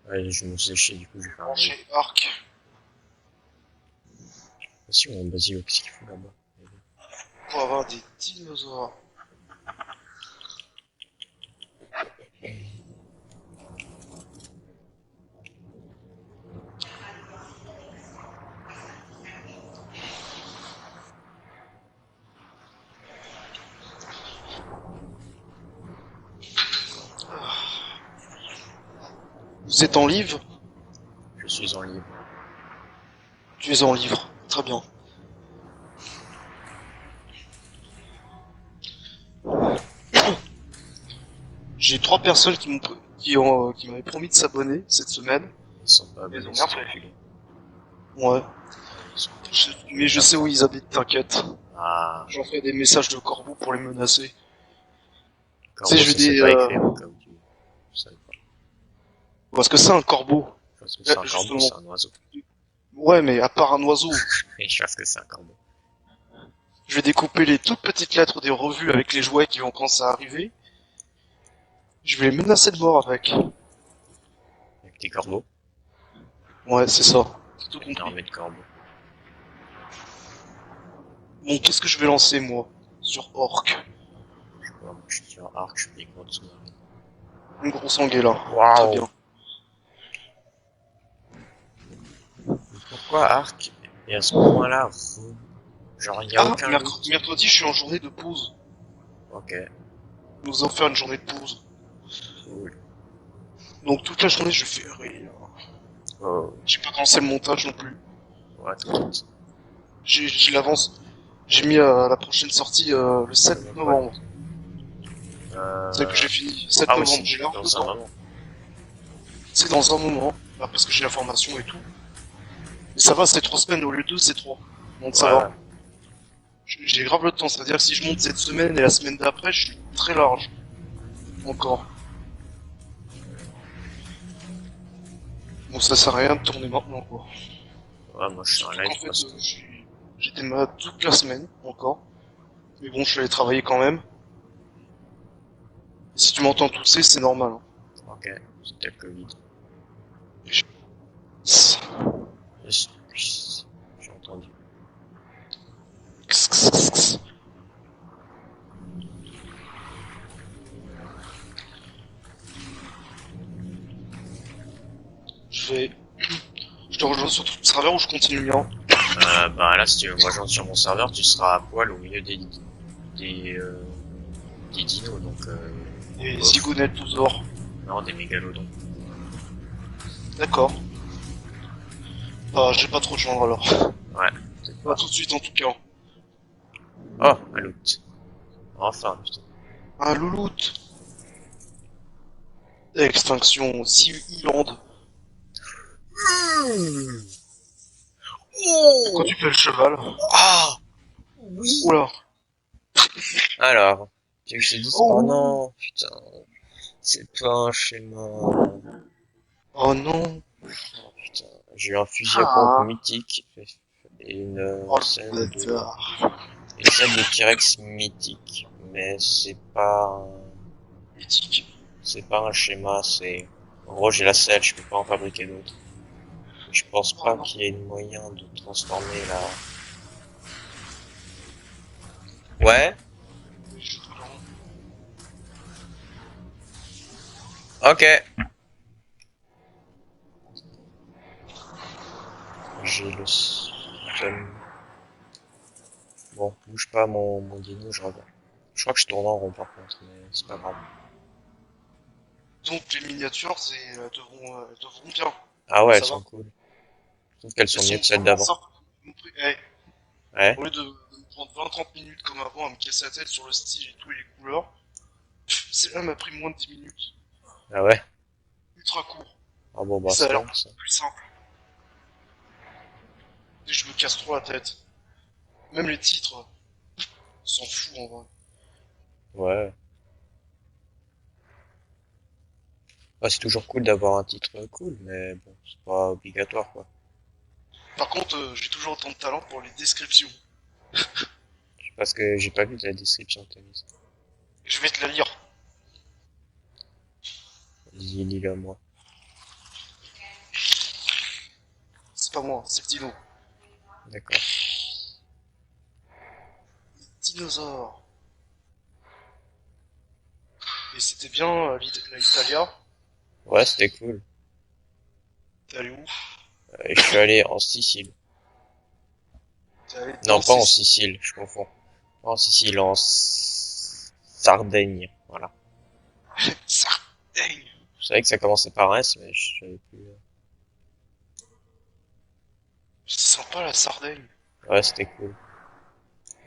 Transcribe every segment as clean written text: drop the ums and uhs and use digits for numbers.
Ouais, je me suis séché, du coup, j'ai fait un live. Brancher arc. Si, on vas-y, qu'est-ce qu'il faut là-bas? Pour avoir des dinosaures. Vous êtes en livre? Je suis en live. Tu es en livre. Très bien. J'ai trois personnes qui m'avaient promis de s'abonner cette semaine. Ils sont pas Elles ont abonnés, rien ces fait. enculés. Ouais. Ils sont Mais je sais où absents. ils habitent, t'inquiète. Ah, J'en ferai des messages de corbeau pour les menacer. Tu sais, corbeau, je vais ça c'est des... pas écrire au cas où tu savais pas. Parce que c'est un corbeau. Je pense que c'est un corbeau, Justement. c'est un oiseau. Ouais, mais à part un oiseau, Et je pense que c'est un corbeau. je vais découper les toutes petites lettres des revues avec les jouets qui vont commencer à arriver. Je vais les menacer de mort avec. Avec des corbeaux. Ouais, c'est ça. C'est tout Une compris. armée de corbeaux. Bon, qu'est-ce que je vais lancer, moi? Sur Orc. Je sais pas, moi je tire arc, je fais des grandes sous-marines. Une grosse anguilla. Très Waouh! bien. Pourquoi arc? Et à ce point-là, genre y a Ah, aucun loot. mercredi, je suis en journée de pause. Ok, Nous allons faire une journée de pause. cool. Donc toute la journée, je fais rien. Oh, J'ai pas commencé le montage non plus. ouais, t'inquiète. J'ai l'avance. J'ai mis la prochaine sortie le Je sais 7 même pas. novembre. Celle que Euh... j'ai fini 7 Ah oui, novembre. c'est J'ai large le dans un temps. moment. C'est dans un moment. Bah, parce que j'ai la formation et tout. Mais ça va, c'est 3 semaines au lieu de 2, c'est 3. Donc ça va. Ouais, J'ai grave le temps. C'est-à-dire que si je monte cette semaine et la semaine d'après, je suis très large. Encore. Donc ça sert à rien de tourner maintenant, quoi. ouais, moi je suis en Surtout live qu'en fait, parce que... j'étais malade toute la semaine, encore. Mais bon, je suis allé travailler quand même. Si tu m'entends tousser, c'est normal. Hein. Ok, c'était le Covid. Je- J'ai entendu. Je vais... Je te rejoins sur ton serveur ou je continue le mien? Bah là, si tu veux me rejoindre sur mon serveur, tu seras à poil au milieu des, euh, des dinos, donc Et bof. Zigonel Touzor. Non, des mégalodons. D'accord. Bah, j'ai pas trop de genre alors. Ouais, peut-être À pas. tout de suite en tout cas. Oh, un loot. Enfin, putain. Un louloute. Extinction. Sea-Land. Pourquoi tu fais le cheval? Ah, oui. Oula. Alors, tu veux que je te dise? Oh Oh. non, putain. C'est pas un schéma. Oh non. Oh putain. J'ai eu un fusil à pompe Ah. mythique et Oh le bâtard. une scène de T-Rex mythique. Mais Mythique. c'est pas un schéma, c'est, en gros, j'ai la selle, je peux pas en fabriquer d'autres. Je pense Oh pas non. qu'il y ait une moyen de transformer la... Ouais? Ok. J'ai le seum. Bon, bouge pas mon dino, je reviens. Je crois que je tourne en rond par contre, mais c'est pas grave. Donc les miniatures, elles devront bien. Ah ouais, elles Ça va. sont cool. Je trouve qu'elles Elles sont mieux sont que celles vraiment d'avant. simples. Eh, Ouais? au lieu de me prendre 20-30 minutes comme avant à me casser la tête sur le style et tout et les couleurs, celle-là m'a pris moins de 10 minutes. Ah ouais? Ultra court. Ah bon, Et bah ça c'est a l'air bien ça. beaucoup plus simple. Et je me casse trop la tête. Même les titres, on s'en fout en vrai. Ouais. Ah, c'est toujours cool d'avoir un titre cool, mais bon, c'est pas obligatoire quoi. Par contre, j'ai toujours autant de talent pour les descriptions. Parce que j'ai pas vu la description de ta liste. Je vais te la lire. Vas-y, lis-le moi. pas moi, c'est le dino. D'accord. Dinosaure. Et c'était bien l'Italia. Ouais, c'était cool. T'es allé où? Et je suis allé en Sicile. T'es allé Non, dans pas en ces... Sicile, je confonds. Pas en Sicile, en Sardaigne. Voilà. Sardaigne. Je savais que ça commençait par S, mais je savais plus. C'est sympa la Sardaigne. Ouais, c'était cool.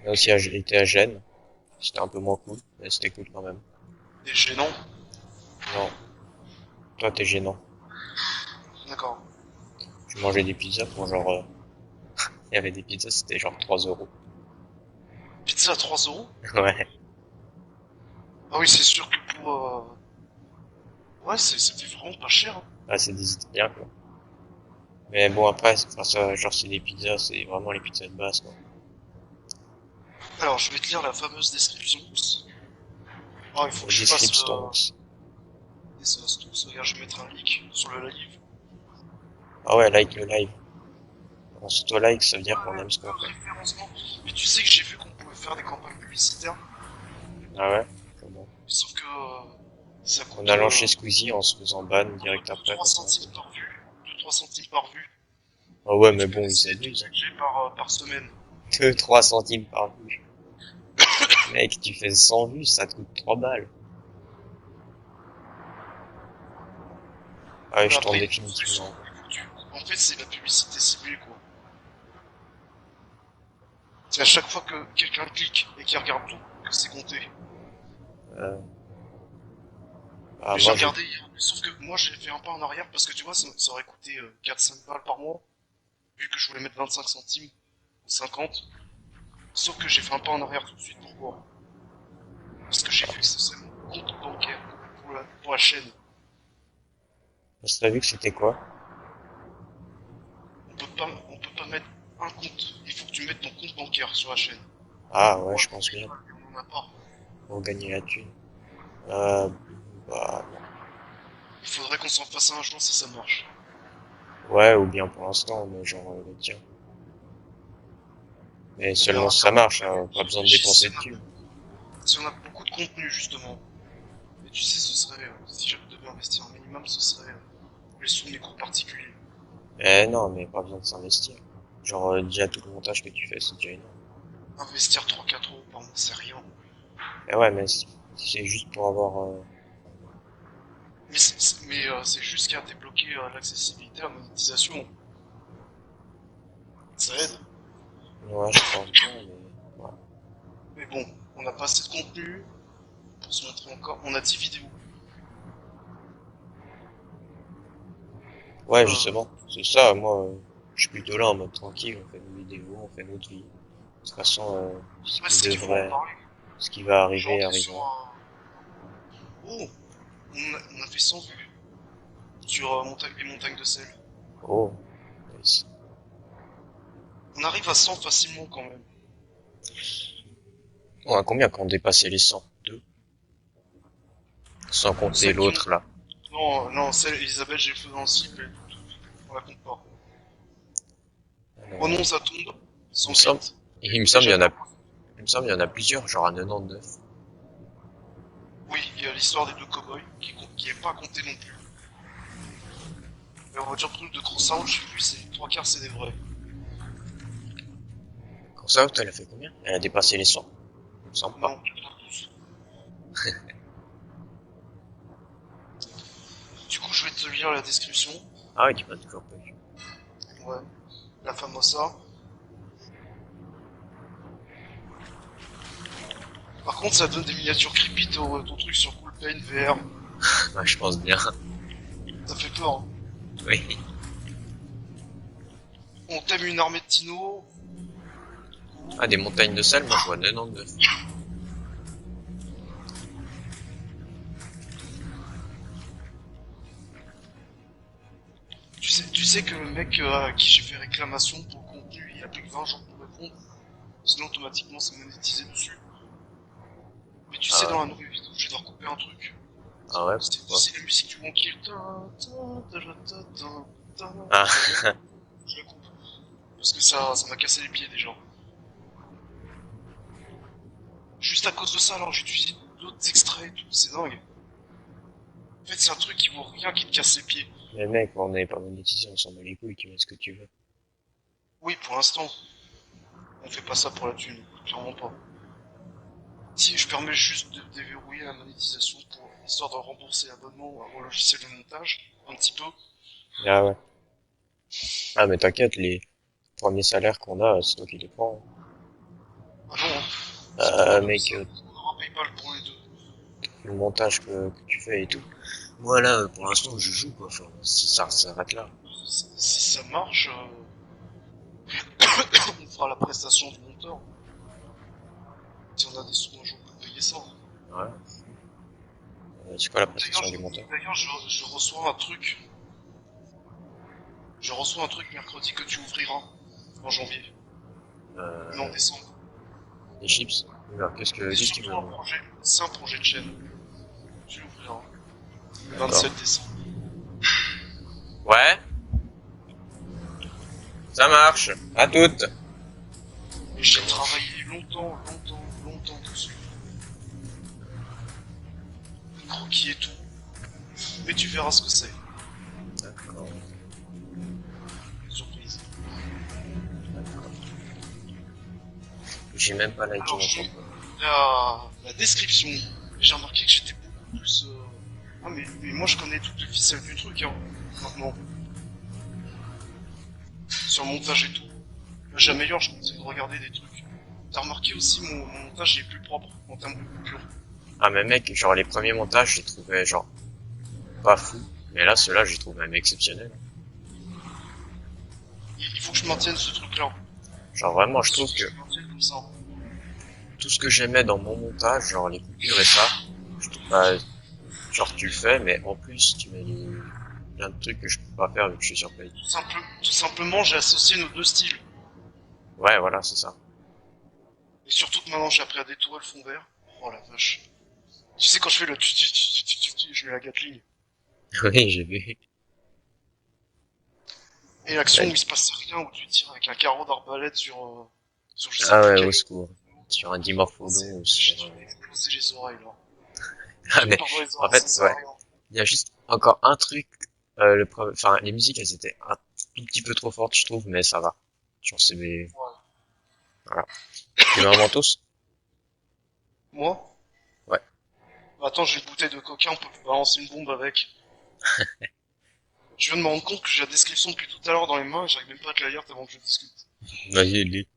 On a aussi été à Gênes. C'était un peu moins cool, mais c'était cool quand même. Et gênant. Non, toi t'es gênant. D'accord. Tu mangeais des pizzas pour genre... il y avait des pizzas, c'était genre 3 €. Pizza à 3 euros. Ouais. Ah oui, c'est sûr que pour... Ouais, c'était vraiment pas cher, hein. Ah, c'est des Italiens, quoi. Mais bon, après, enfin, ça, genre, c'est des pizzas, c'est vraiment les pizzas de base, quoi. Alors, je vais te lire la fameuse description. Ah, il faut La que je fasse description. des hostos. Regarde, je vais mettre un link sur le live. Ah ouais, like le live. On s'auto-like, ça veut dire qu'on Ouais, aime ce qu'on fait. référencement. Mais tu sais que j'ai vu qu'on pouvait faire des campagnes publicitaires. Ah ouais? Comment? Sauf que ça En coûte allant chez Squeezie, en se faisant ban direct 2 après, 3 comme ça, on peut centimes dire. par vue. 2-3 centimes par vue. Ah ouais, Et mais tu peux bon, ils décider du abusent. budget par semaine. 2, 3 centimes par vue. Mec, tu fais 100 vues, ça te coûte 3 balles. Ah ouais, Mais je après, tourne il faut que définitivement. En fait, c'est la publicité ciblée, quoi. C'est à chaque fois que quelqu'un clique et qu'il regarde tout, que c'est compté. Euh, ah, Mais j'ai moi, je... regardé hier, sauf que moi j'ai fait un pas en arrière parce que tu vois, ça aurait coûté 4-5 balles par mois, vu que je voulais mettre 25 centimes ou 50. Sauf que j'ai fait un pas en arrière tout de suite. Pourquoi? Parce que j'ai vu que c'est mon compte bancaire pour la chaîne. T'as vu que c'était quoi? On peut pas mettre un compte. Il faut que tu mettes ton compte bancaire sur la chaîne. Ah ouais, Pour je la pense bien. on en a pas. Pour gagner la thune. Euh, bah, Il faudrait qu'on s'en fasse un jour si ça marche. ouais, ou bien pour l'instant, mais genre, le tien. Mais On seulement verra si bien. ça marche, hein, pas besoin de Si dépenser on de thunes. si on a beaucoup de contenu justement. Et tu sais, ce serait, si je devais investir un minimum, ce serait les sous de mes cours particuliers. Eh non, mais pas besoin de s'investir. Genre, déjà tout le montage que tu fais, c'est déjà énorme. Investir 3-4 euros par mois, c'est rien. Eh ouais, mais c'est juste pour avoir... Mais c'est juste qu'à débloquer l'accessibilité à la monétisation. Ça aide. Ouais, je pense bien, mais... Ouais, Mais bon, on n'a pas assez de contenu pour se montrer encore. On a 10 vidéos. ouais, Euh, justement, c'est ça, moi, je suis plutôt là en mode tranquille, on fait nos vidéos, on fait notre vie. De toute façon, ouais, c'est qu'il faut en parler. ce qui va Je suis arriver, rentré sur arrivera. un... Oh, on a fait 100 vues sur les montagnes de sel. Oh, nice. On arrive à 100 facilement quand même. On a combien quand on dépassait les 100? Deux. Sans compter Celle qui ont... l'autre, là. Non, non, celle Elisabeth, j'ai fait en cible, on la compte pas. Oh Alors, non, ça tombe. il me semble, 108. il me semble, Déjà bien. il me semble, il y en a plusieurs, genre à 99. Oui, il y a l'histoire des deux cowboys qui est pas compté non plus. Mais on va dire truc de Crossout, j'ai vu, c'est 3 quarts, c'est des vrais. Quand ça, elle a fait combien? Elle a dépassé les 100. Il me semble pas. Non, pas tous. Du coup, je vais te lire la description. Ah oui, tu m'as toujours pas vu. Ouais. La famosa. Par contre, ça donne des miniatures creepy ton truc sur Coolpaint VR. Ouais, je pense bien. Ça fait peur, hein. Oui. On t'aime une armée de dinos. Ah, des montagnes de sel, moi je vois 99. Tu sais que le mec à qui j'ai fait réclamation pour le contenu, il a plus que 20 jours pour répondre. Sinon, automatiquement, c'est monétisé dessus. Mais tu sais, Ah dans ouais. la nouvelle vidéo, je vais devoir couper un truc. Ah ouais, pourquoi? C'est la musique du Monkey. Ah, Je la coupe. Parce que ça m'a cassé les pieds déjà. Juste à cause de ça, alors j'utilise d'autres extraits et tout, c'est dingue. En fait, c'est un truc qui vaut rien qui te casse les pieds. Mais mec, on n'est pas monétisé, on s'en bat les couilles, tu mets ce que tu veux. Oui, pour l'instant, on fait pas ça pour la thune, clairement pas. Si je permets juste de déverrouiller la monétisation pour histoire de rembourser l'abonnement au logiciel de montage, un petit peu. Ah ouais. Ah mais t'inquiète, les premiers salaires qu'on a, c'est toi qui les prends. Ah non, hein, c'est pas mal comme Mec, ça. On aura PayPal pour les deux. le montage que tu fais et tout. Moi là, pour l'instant, je joue quoi. Enfin, ça s'arrête là. Si ça marche, on fera la prestation du monteur. Si on a des sous un jour pour payer ça. Ouais. C'est quoi la D'ailleurs, prestation du monteur? je reçois un truc. Je reçois un truc mercredi que tu ouvriras en janvier. Non, en Euh, décembre. les chips? Oula, Et qu'est-ce qu'il surtout veut un moi? projet. C'est un projet de chaîne. Tu l'ouvriras. Le D'accord. 27 décembre. Ouais, ça marche. À toutes. Et j'ai travaillé longtemps dessus. Le croquis et tout. Mais tu verras ce que c'est. D'accord, Une surprise. d'accord. J'ai même pas liké Alors, mon compte. la description. J'ai remarqué que j'étais beaucoup plus. Ah, mais moi je connais toutes les ficelles du truc, hein. Maintenant. Sur le montage et tout. Là, j'améliore, je continue de regarder des trucs. T'as remarqué aussi mon montage est plus propre en termes de coupure. Ah mais mec, genre les premiers montages, j'ai trouvé genre pas fou. Mais là, ceux-là, j'ai trouvé même exceptionnel. Il faut que je maintienne ce truc-là. Genre vraiment, je Il trouve faut que que je maintienne comme ça. tout ce que j'aimais dans mon montage, genre les coupures et ça, bah, genre tu le fais, mais en plus tu mets plein de trucs que je peux pas faire vu que je suis sur Play. Tout simplement, j'ai associé nos deux styles. Ouais, voilà, c'est ça. Et surtout que maintenant j'ai appris à détourer le fond vert. Oh la vache. Tu sais, quand je fais le je mets la Gatling. Oui, j'ai vu. Et l'action où Ouais. il se passe rien, où tu tires avec un carreau d'arbalète sur je sais Ah plus ouais, au quel. secours. Sur un Dimorphodon ou J'ai sur... dû m'exploser les oreilles là. Ah Tu me mais, parles dans les en oreilles, ça fait, sert à ouais. rien. Il y a juste encore un truc, enfin, les musiques, elles étaient un tout petit peu trop fortes, je trouve, mais ça va. Genre, Ouais. voilà. Tu veux un mentos? Moi? Ouais. Attends, j'ai une bouteille de coca, on peut balancer une bombe avec. Je viens de me rendre compte que j'ai la description depuis tout à l'heure dans les mains et j'arrive même pas à te la lire tellement que je discute. Vas-y, lis.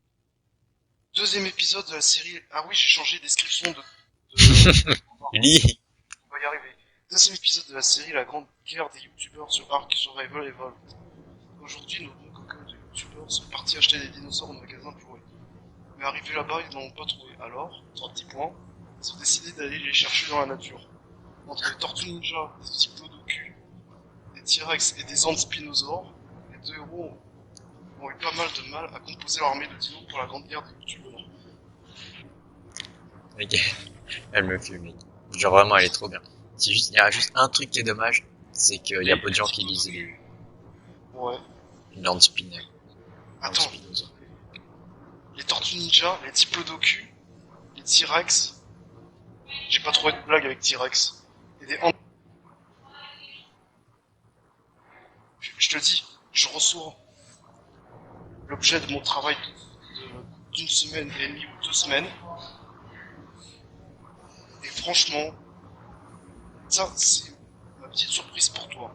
Deuxième épisode de la série. Ah oui, j'ai changé de description de... Lis! On va y arriver. Deuxième épisode de la série La Grande Guerre des Youtubeurs sur Ark Survival Evolved. Aujourd'hui, nos bons coquins de Youtubeurs sont partis acheter des dinosaures au magasin de jouets. Mais arrivés là-bas, ils n'en ont pas trouvé. Alors, trois petits points, ils ont décidé d'aller les chercher dans la nature. Entre les tortues ninja, des diplodocus, des T-Rex et des anspinosaures, les deux héros ont eu pas mal de mal à composer leur armée de dinos pour la grande guerre des youtubeurs. Ok. Elle me fume. Genre, vraiment, elle est trop bien. Il y a juste un truc qui est dommage, c'est qu'il y a peu de Les gens qui lisent diplodocus. Ouais. les Landspinner. Attends, Landspinosaurus. les tortues ninja, les diplodocus, les T-Rex. J'ai pas trouvé de blague avec T-Rex. Et des je te dis, je reçois l'objet de mon travail d'une semaine et demie ou 2 semaines. Et franchement, ça, c'est ma petite surprise pour toi.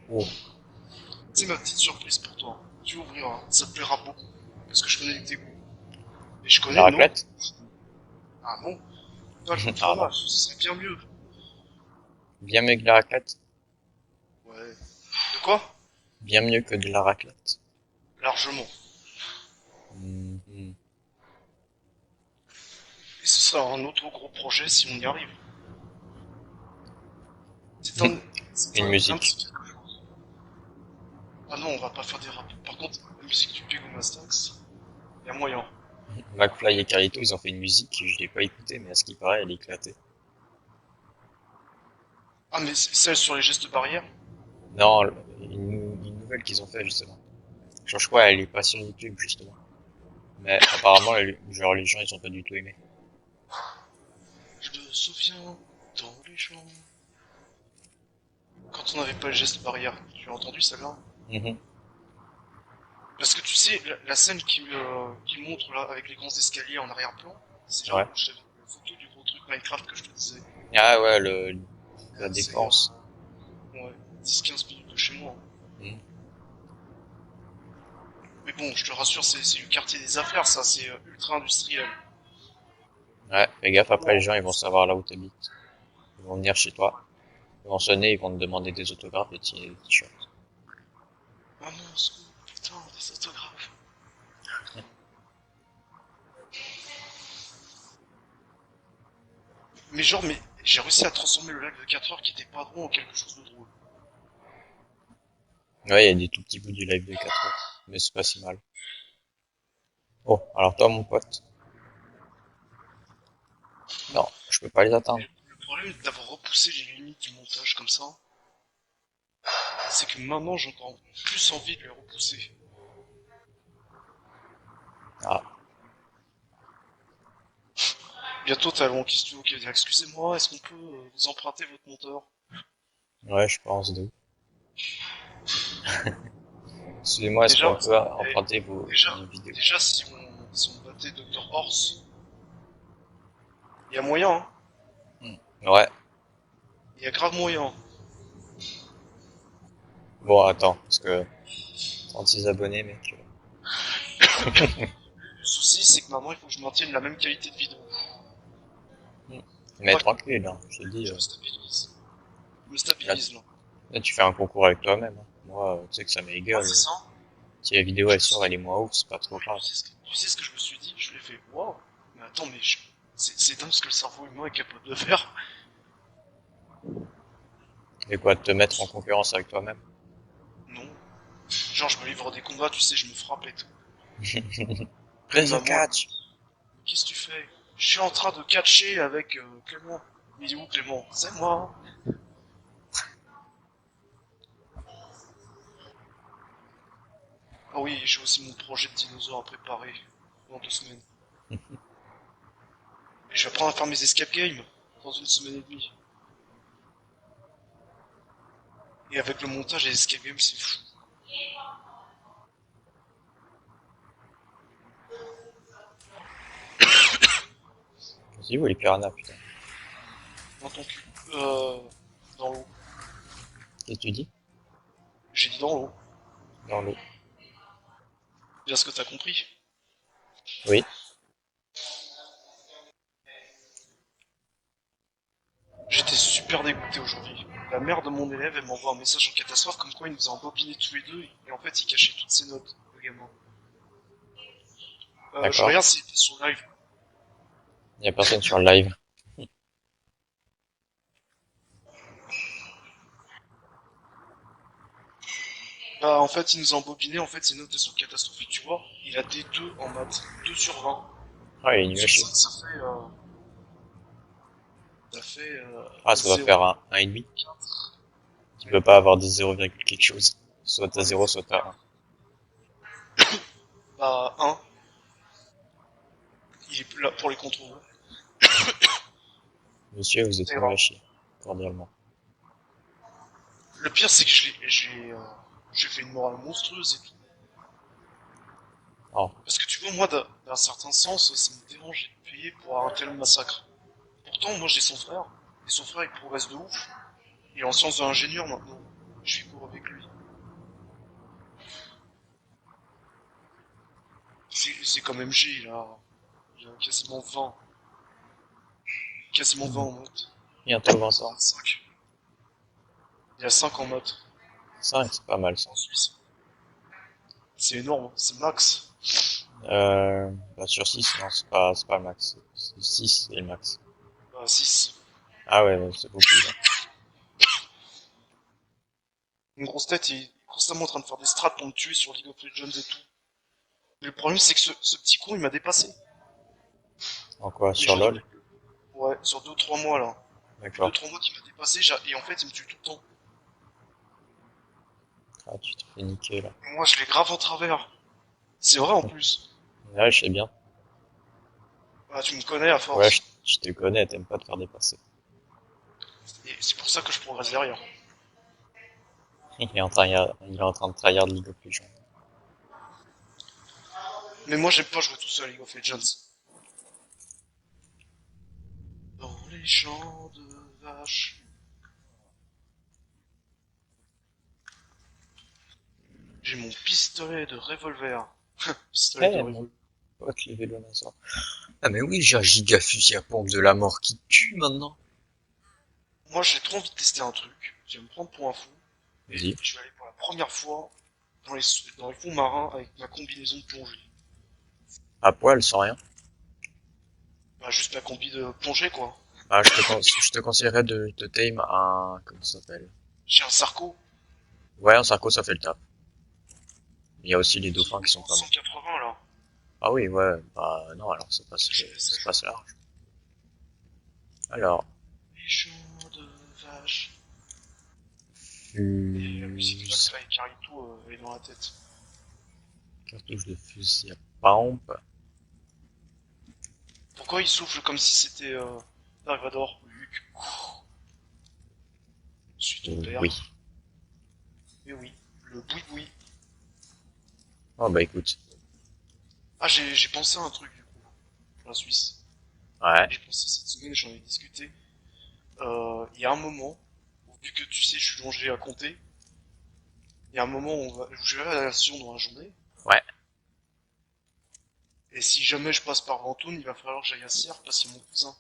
Oh, C'est ma petite surprise pour toi. Tu ouvriras, ça te plaira beaucoup. Parce que je connais tes goûts. Et je la connais nos. raclette? Ah non, pas le goût de Ah non. fromage, c'est bien mieux. Bien mieux que la raclette? Ouais. De quoi? Bien mieux que de la raclette. Largement. Mhm. Et ce sera un autre gros projet si on y arrive. C'est un, Une un musique. petit quelque chose. Ah non, on va pas faire des rap. Par contre, la musique du Pego Mastax, y a moyen. McFly et Carlito, ils ont fait une musique, je l'ai pas écoutée, mais à ce qui paraît, elle est éclatée. Ah mais c'est celle sur les gestes barrières? Non, une nouvelle qu'ils ont fait, justement. Genre, je crois elle est pas sur YouTube, justement. Mais apparemment, genre, les gens, ils ont pas du tout aimé. Je me souviens dans les champs. Quand on n'avait pas le geste barrière, tu as entendu ça là? Mhm. Parce que tu sais, la scène qui montre là avec les grands escaliers en arrière-plan, c'est là Ouais. où j'avais la photo du gros truc Minecraft que je te disais. Ah ouais, la C'est défense. ouais, 10-15 minutes de chez moi. Mhm. Mais bon, je te rassure, c'est du quartier des affaires, ça, c'est ultra industriel. Ouais, fais gaffe, après, les Vraiment. gens, ils vont savoir là où t'habites. Ils vont venir chez toi. Ils vont sonner, ils vont te demander des autographes et des t-shirts. Ah non, secours, putain, des autographes. Mais genre, mais j'ai réussi à transformer le live de 4 heures qui était pas drôle en quelque chose de drôle. Ouais, il y a des tout petits bouts du live de 4 heures. Mais c'est pas si mal. Oh, alors toi, mon pote. Non, je peux pas les atteindre. Le problème d'avoir repoussé les limites du montage comme ça, c'est que maintenant j'ai encore plus envie de les repousser. Ah, Bientôt t'as Laurent Questuo qui va dire excusez-moi, est-ce qu'on peut vous emprunter votre monteur? ouais, je pense d'où. Excusez-moi, est-ce qu'on Déjà, peut eh, emprunter déjà, vos vidéos? déjà si on battait Dr. Horse, il y a moyen, hein. Hmm. Ouais. Il y a grave moyen. Bon, attends, parce que 36 abonnés, mec. Le souci c'est que maintenant il faut que je maintienne la même qualité de vidéo. Hmm. Faut Mais pas que tranquille, hein, je te dis. je me stabilise. Je me Là, stabilise là. là, tu fais un concours avec toi-même. Hein. Moi, tu sais que ça Ouais, m'égale. c'est ça. Si la vidéo Je elle me sort, suis elle est moins ouf, c'est pas trop Mais grave. tu sais ce que je me suis dit? Je l'ai fait, waouh, mais attends, c'est dingue ce que le cerveau humain est capable de faire. Et quoi, te mettre en concurrence avec toi-même? Non. Genre, je me livre des combats, tu sais, je me frappe et tout. Même Prise de maman, elle me catch! dit, qu'est-ce que tu fais? Je suis en train de catcher avec Clément. Il est où Clément? C'est moi. Ah oui, j'ai aussi mon projet de dinosaure à préparer dans 2 semaines. Et je vais apprendre à faire mes escape games dans 1 semaine et demie. Et avec le montage et les escape games, c'est fou. Vas-y, vous les piranhas, putain. Dans ton cul. Dans l'eau. Qu'est-ce que tu dis? J'ai dit dans l'eau. Dans l'eau. Bien ce que t'as compris. Oui. J'étais super dégoûté aujourd'hui. La mère de mon élève, elle m'envoie un message en catastrophe comme quoi il nous a embobinés tous les deux et en fait il cachait toutes ses notes, le gamin. Je D'accord. regarde s'il était sur live. Il y a personne sur le live. Bah en fait il nous a embobinés, en fait ses notes elles sont catastrophiques, tu vois. Il a des 2 en maths, 2 sur 20. Ah, il est nul à Sur chier. 5 ça fait Ah, ça doit 0. faire un 1,5. Tu peux pas avoir des 0, quelque chose. Soit t'as Ouais mais 0, faut soit t'as 1. faire. Bah 1, il est plus là pour les contrôles. Monsieur, vous êtes C'est nul à grave. chier. Cordialement. Le pire c'est que j'ai fait une morale monstrueuse et tout. Oh. Parce que tu vois, moi, d'un certain sens, ça me dérange de payer pour un tel massacre. Pourtant, moi, j'ai son frère, et son frère, il progresse de ouf. Il est en sciences de l'ingénieur maintenant. Je suis cours avec lui. C'est comme MG, il a quasiment 20. Quasiment 20 en maths. Bientôt 20 ans. 25. Il a 5 en maths, 5, c'est pas mal ça. en Suisse. C'est énorme, hein, c'est max. Bah sur 6, non, c'est pas le max. 6, c'est le max. 6. Ah ouais, ouais, c'est beaucoup, là. Une grosse tête, il est constamment en train de faire des strats pour me tuer sur League of Legends et tout. Mais le problème, c'est que ce petit con, il m'a dépassé. En quoi? Mais Sur genre LoL? depuis, ouais, sur 2 3 mois là. Depuis deux D'accord. trois mois qu'il m'a dépassé, et en fait il me tue tout le temps. Ah, tu te fais niquer, là. Moi, je l'ai grave en travers. C'est vrai en plus. Ouais, je sais bien. Ah, tu me connais à Ouais, force. je te connais, t'aimes pas te faire dépasser. Et c'est pour ça que je progresse derrière. Il est en train de tryhard League of Legends. Mais moi, j'aime pas jouer tout seul à League of Legends. Dans les champs de vaches. J'ai mon pistolet de revolver. Pistolet de Eh, mon revolver. pote, les vélonasaures. Ah, mais oui, j'ai un giga fusil à pompe de la mort qui tue maintenant. Moi, j'ai trop envie de tester un truc. Je vais me prendre pour un fou. Et Vas-y. je vais aller pour la première fois dans les fonds marins avec ma combinaison de plongée. À poil, sans rien. Bah, juste ma combi de plongée, quoi. Bah, je te conseillerais de te tame un, comment ça s'appelle? J'ai un Sarco. Ouais, un Sarco, ça fait le taf. Il y a aussi les dauphins qui sont En pas mal. 180, là. Ah oui, ouais, bah, non, alors Ça ça joue. passe large. Alors, Les champs de vaches. Et la musique là, fuse, avec Carito, est dans la tête. cartouche de fusil à pompe. Pourquoi il souffle comme si c'était Dark Vador? Luke. Je suis ton père. Oui. Et oui, le boui-boui. Oh, bah, écoute. Ah, j'ai pensé à un truc, du coup, pour la Suisse. Ouais. J'ai pensé cette semaine, j'en ai discuté. Il y a un moment, vu que tu sais, je suis longé à compter, il y a un moment où je vais à la nation dans la journée, Ouais. et si jamais je passe par Ventoune, il va falloir que j'aille à Sierre parce que c'est mon cousin.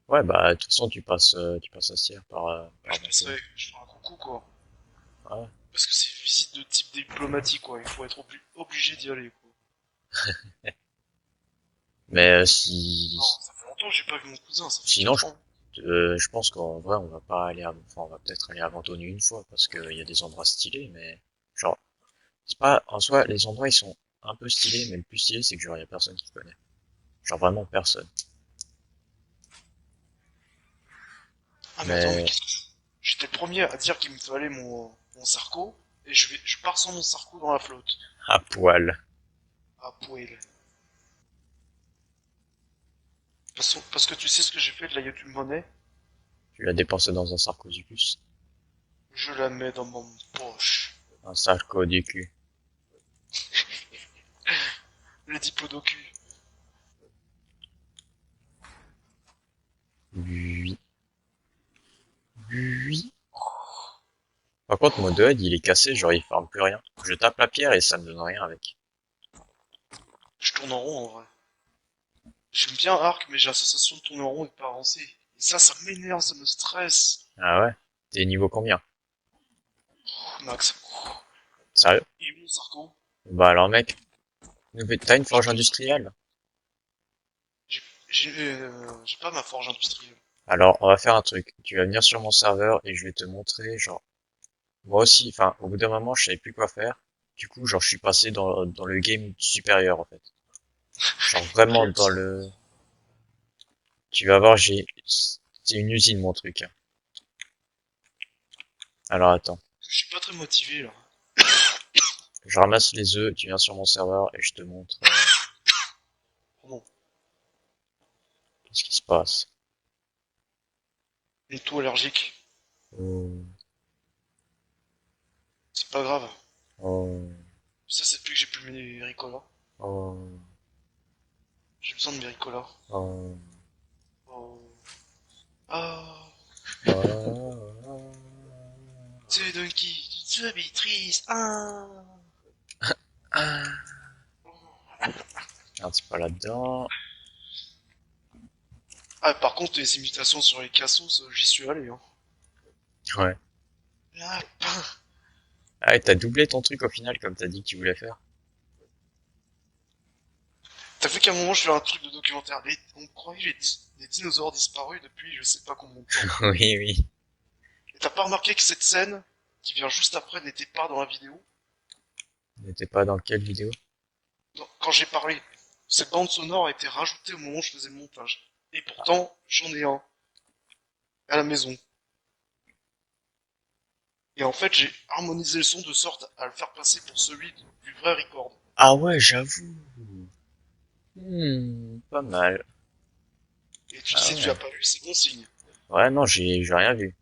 Ouais, bah, de toute façon, tu passes à Sierre Bah, par Menton. je ferai un coucou, quoi. Ouais. Parce que c'est une visite de type diplomatique, quoi. Il faut être obligé d'y aller, quoi. Mais Non, ça fait longtemps que j'ai pas vu mon cousin, ça fait sinon, 4 ans. je pense qu'en vrai, on va pas aller enfin, on va peut-être aller à Menton une fois parce qu'il y a des endroits stylés, mais genre, c'est pas, en soi, les endroits, ils sont un peu stylés, mais le plus stylé, c'est que genre, y a personne qui connaît. Genre, vraiment personne. Ah, mais attends, mais Mais, qu'est-ce que j'étais le premier à dire qu'il me fallait mon Sarco, et je pars sans mon Sarco dans la flotte. à poil. Ah, poil. Parce que tu sais ce que j'ai fait de la YouTube Money? Tu l'as dépensé dans un Sarkozicus. Je la mets dans mon poche. Un Sarko du cul. Le diplodocus. Oui. Oui. Par contre, mon Doed, il est cassé, genre, il forme plus rien. Je tape la pierre et ça me donne rien avec. Je tourne en rond en vrai. J'aime bien Arc, mais j'ai la sensation de tourner en rond et de pas avancer. Et ça m'énerve, ça me stresse. Ah ouais? T'es niveau combien? Max. Sérieux? Il est bon, Sarko? Bah alors, mec, t'as une J'ai forge industrielle? j'ai pas ma forge industrielle. Alors, on va faire un truc. Tu vas venir sur mon serveur et je vais te montrer, genre, moi aussi, enfin, au bout d'un moment, je savais plus quoi faire. Du coup, genre, je suis passé dans le game supérieur, en fait. Genre, vraiment dans Arrête. le... Tu vas voir, c'est une usine, mon truc, hein. Alors, attends. Je suis pas très motivé là. Je ramasse les œufs, tu viens sur mon serveur et je te montre, Pardon. ce qui se passe. Une toux allergique. Oh, C'est pas grave. oh, Ça, c'est depuis que j'ai plus mes Ricola. oh, J'ai besoin de mes Ricola. oh, Oh. Ah. oh. C'est Donkey, tu te be triste. Ah. Ah, merde, c'est pas là-dedans. Ah, par contre, les imitations sur les cassos, j'y suis allé, hein. Ouais. Lapin. Ah, et t'as doublé ton truc au final, comme t'as dit que tu voulais faire. T'as vu qu'à un moment, je fais un truc de documentaire. On croyait les dinosaures disparus depuis je sais pas combien de temps. Oui, oui. Et t'as pas remarqué que cette scène, qui vient juste après, n'était pas dans la vidéo? N'était pas dans quelle vidéo? Quand j'ai parlé, cette bande sonore a été rajoutée au moment où je faisais le montage. Et pourtant, j'en ai un à la maison. Et en fait, j'ai harmonisé le son de sorte à le faire passer pour celui du vrai record. Ah ouais, j'avoue. Pas mal. Et Ah si tu as ouais. pas vu, c'est bon signe. Ouais, non, j'ai rien vu.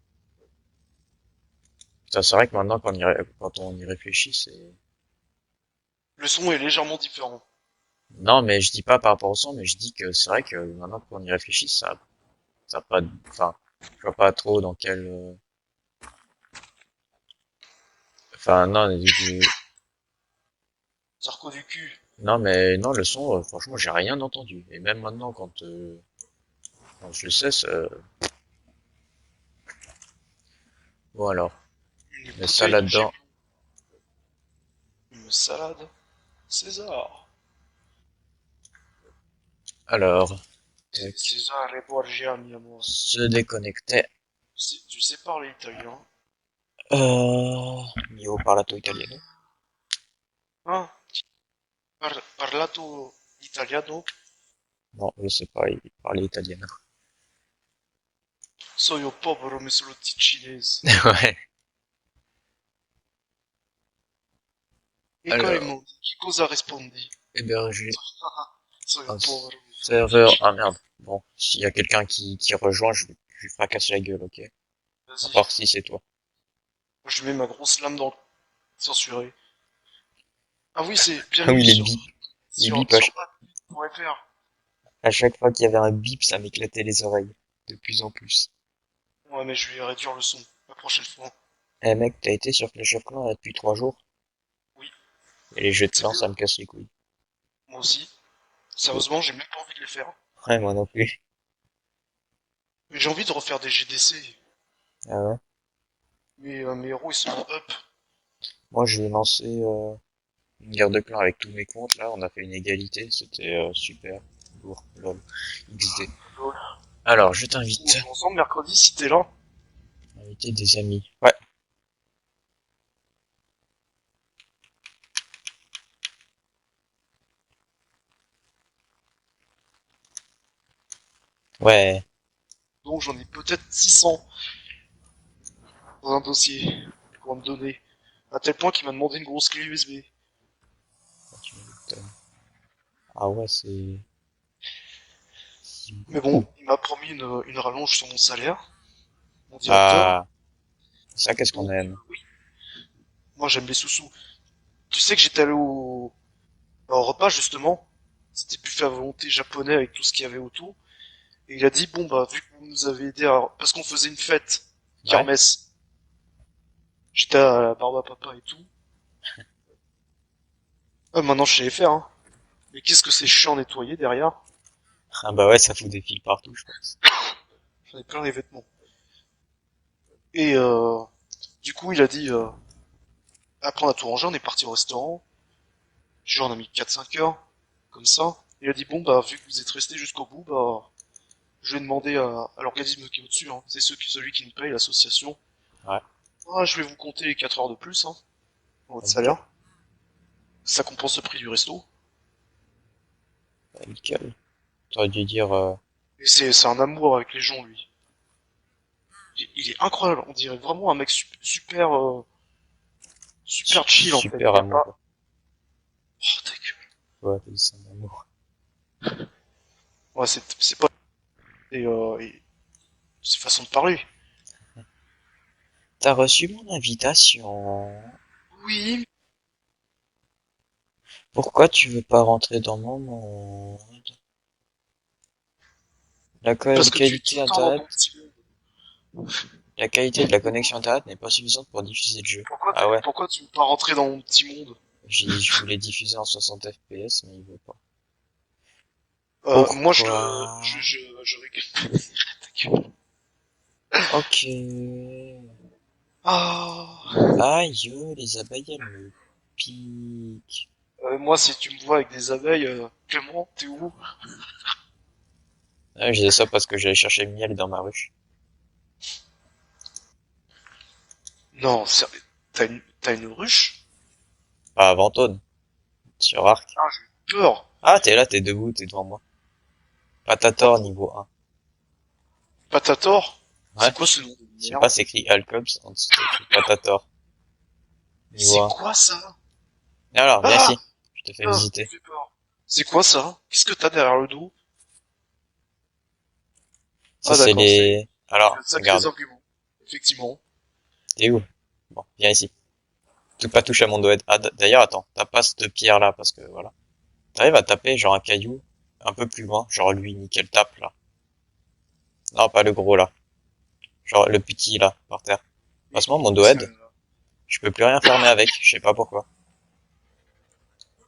Putain, c'est vrai que maintenant, quand on y réfléchit, c'est... Le son est légèrement différent. Non, mais je dis pas par rapport au son, mais je dis que c'est vrai que maintenant qu'on y réfléchit, ça a pas, enfin, je vois pas trop dans quel, enfin, non, Zarco du cul. non, mais non, le son, franchement, j'ai rien entendu. Et même maintenant, quand je le sais, bon alors, Une mais ça bouteille de là-dedans, Gémeaux. Une salade. César. alors, tac, César et Borgia, mi amore. se déconnecter. Tu sais parler italien? Mio parlato italiano. Hein? Parlato italiano? Non, je sais pas, il parlait italien. Sono povero ma solo cinese. Ouais. E come Alors, mo? Che cosa rispondi? héberger Sono un povero ma solo serveur. Ah cinese. merde. Bon, s'il y a quelqu'un qui rejoint, je lui fracasse la gueule, ok? À Vas-y. part si c'est toi. Je mets ma grosse lame dans le censuré. Ah oui, c'est Ah bienvenue oui, les bips sur admin.fr. à chaque fois qu'il y avait un bip, ça m'éclatait les oreilles. De plus en plus. Ouais, mais je vais réduire le son la prochaine fois. Eh mec, t'as été sur Clash of Clans là, depuis 3 jours? Oui, Et les jeux de c'est clans, bien. ça me casse les couilles. Moi aussi. Sérieusement, j'ai même pas envie de les faire. Ouais, moi non plus. Mais j'ai envie de refaire des GDC. Ah ouais. Mais mes héros, ils sont en up. Moi, j'ai lancé une guerre de clans avec tous mes comptes. Là, on a fait une égalité. C'était super. Lourd. Lol. XD. Lol. Alors, je On t'invite joue ensemble mercredi si t'es là. à inviter des amis. Ouais. Ouais. Donc j'en ai peut-être 600 dans un dossier pour me donner. À tel point qu'il m'a demandé une grosse clé USB. Tu m'étonnes. Ah ouais, c'est Mais beaucoup. bon, il m'a promis une rallonge sur mon salaire, mon directeur. Ah, ça, qu'est-ce qu'on Donc aime. oui, moi j'aime les sous-sous. Tu sais que j'étais allé au repas justement. C'était buffet à volonté japonais avec tout ce qu'il y avait autour. Et il a dit, bon bah vu que vous nous avez aidé à... Parce qu'on faisait une fête, Ouais. kermesse. J'étais à la barbe à papa et tout. Ah, maintenant je sais les faire, hein. Mais qu'est-ce que c'est chiant à nettoyer derrière. Ah bah ouais, ça fout des fils partout, je pense. J'en ai plein les vêtements. Et du coup il a dit, après on a tout rangé, on est parti au restaurant. Genre on a mis 4-5 heures, comme ça. Il a dit, bon bah vu que vous êtes restés jusqu'au bout, bah je vais demander à l'organisme qui est au-dessus, hein. C'est celui qui nous paye, l'association. Ouais. Ah, je vais vous compter les 4 heures de plus, hein, dans votre Bah, nickel. salaire. Ça compense le prix du resto. Bah, nickel. T'aurais dû dire, Et c'est un amour avec les gens, lui. Il est incroyable. On dirait vraiment un mec super, super chill, en fait. super Il y a pas... amoureux. Oh, ta gueule. Ouais, t'as dit ça, amour. Ouais, c'est pas... c'est façon de parler. T'as reçu mon invitation. Oui. Pourquoi tu veux pas rentrer dans mon monde? Parce que tu es tout Qualité le temps dans internet, ton petit monde. la qualité de la connexion internet n'est pas suffisante pour diffuser le jeu. Ah ouais. Pourquoi tu veux pas rentrer dans mon petit monde? J'ai dit, je voulais diffuser en 60 FPS, mais il veut pas. Moi, je le... Pourquoi? Je récupère. Ta gueule. Ok. Ah. Aïe, les abeilles, elles me piquent. Moi, si tu me vois avec des abeilles, Clément, t'es où? Ah, je disais ça parce que j'allais chercher le miel dans ma ruche. Non, t'as une ruche? Pas avant Tone, sur Arc. Ah, j'ai eu peur. Ah, t'es là, t'es debout, t'es devant moi. Patator Oh, niveau 1. Patator? Ouais. C'est quoi ce nom de Je sais pas, merde? c'est écrit Alcops, en dessous, c'est écrit Patator. Niveau C'est 1. quoi ça? Et alors, viens Ah! ici. Je te fais Ah, tu me visiter. fais peur. C'est quoi ça? Qu'est-ce que t'as derrière le dos? Ça, Ah c'est d'accord, les... tu as Alors, de sacrés regarde. arguments. Effectivement. T'es où? Bon, viens ici. Pas toucher à mon doigt. Ah, d'ailleurs, attends. T'as pas cette pierre-là, parce que, voilà. T'arrives à taper, genre, un caillou, un peu plus loin. Genre, lui, nickel tape, là. Non, pas le gros, là. Genre, le petit, là, par terre. Passe-moi mon C'est- doed. Je peux plus rien fermer avec. Je sais pas pourquoi.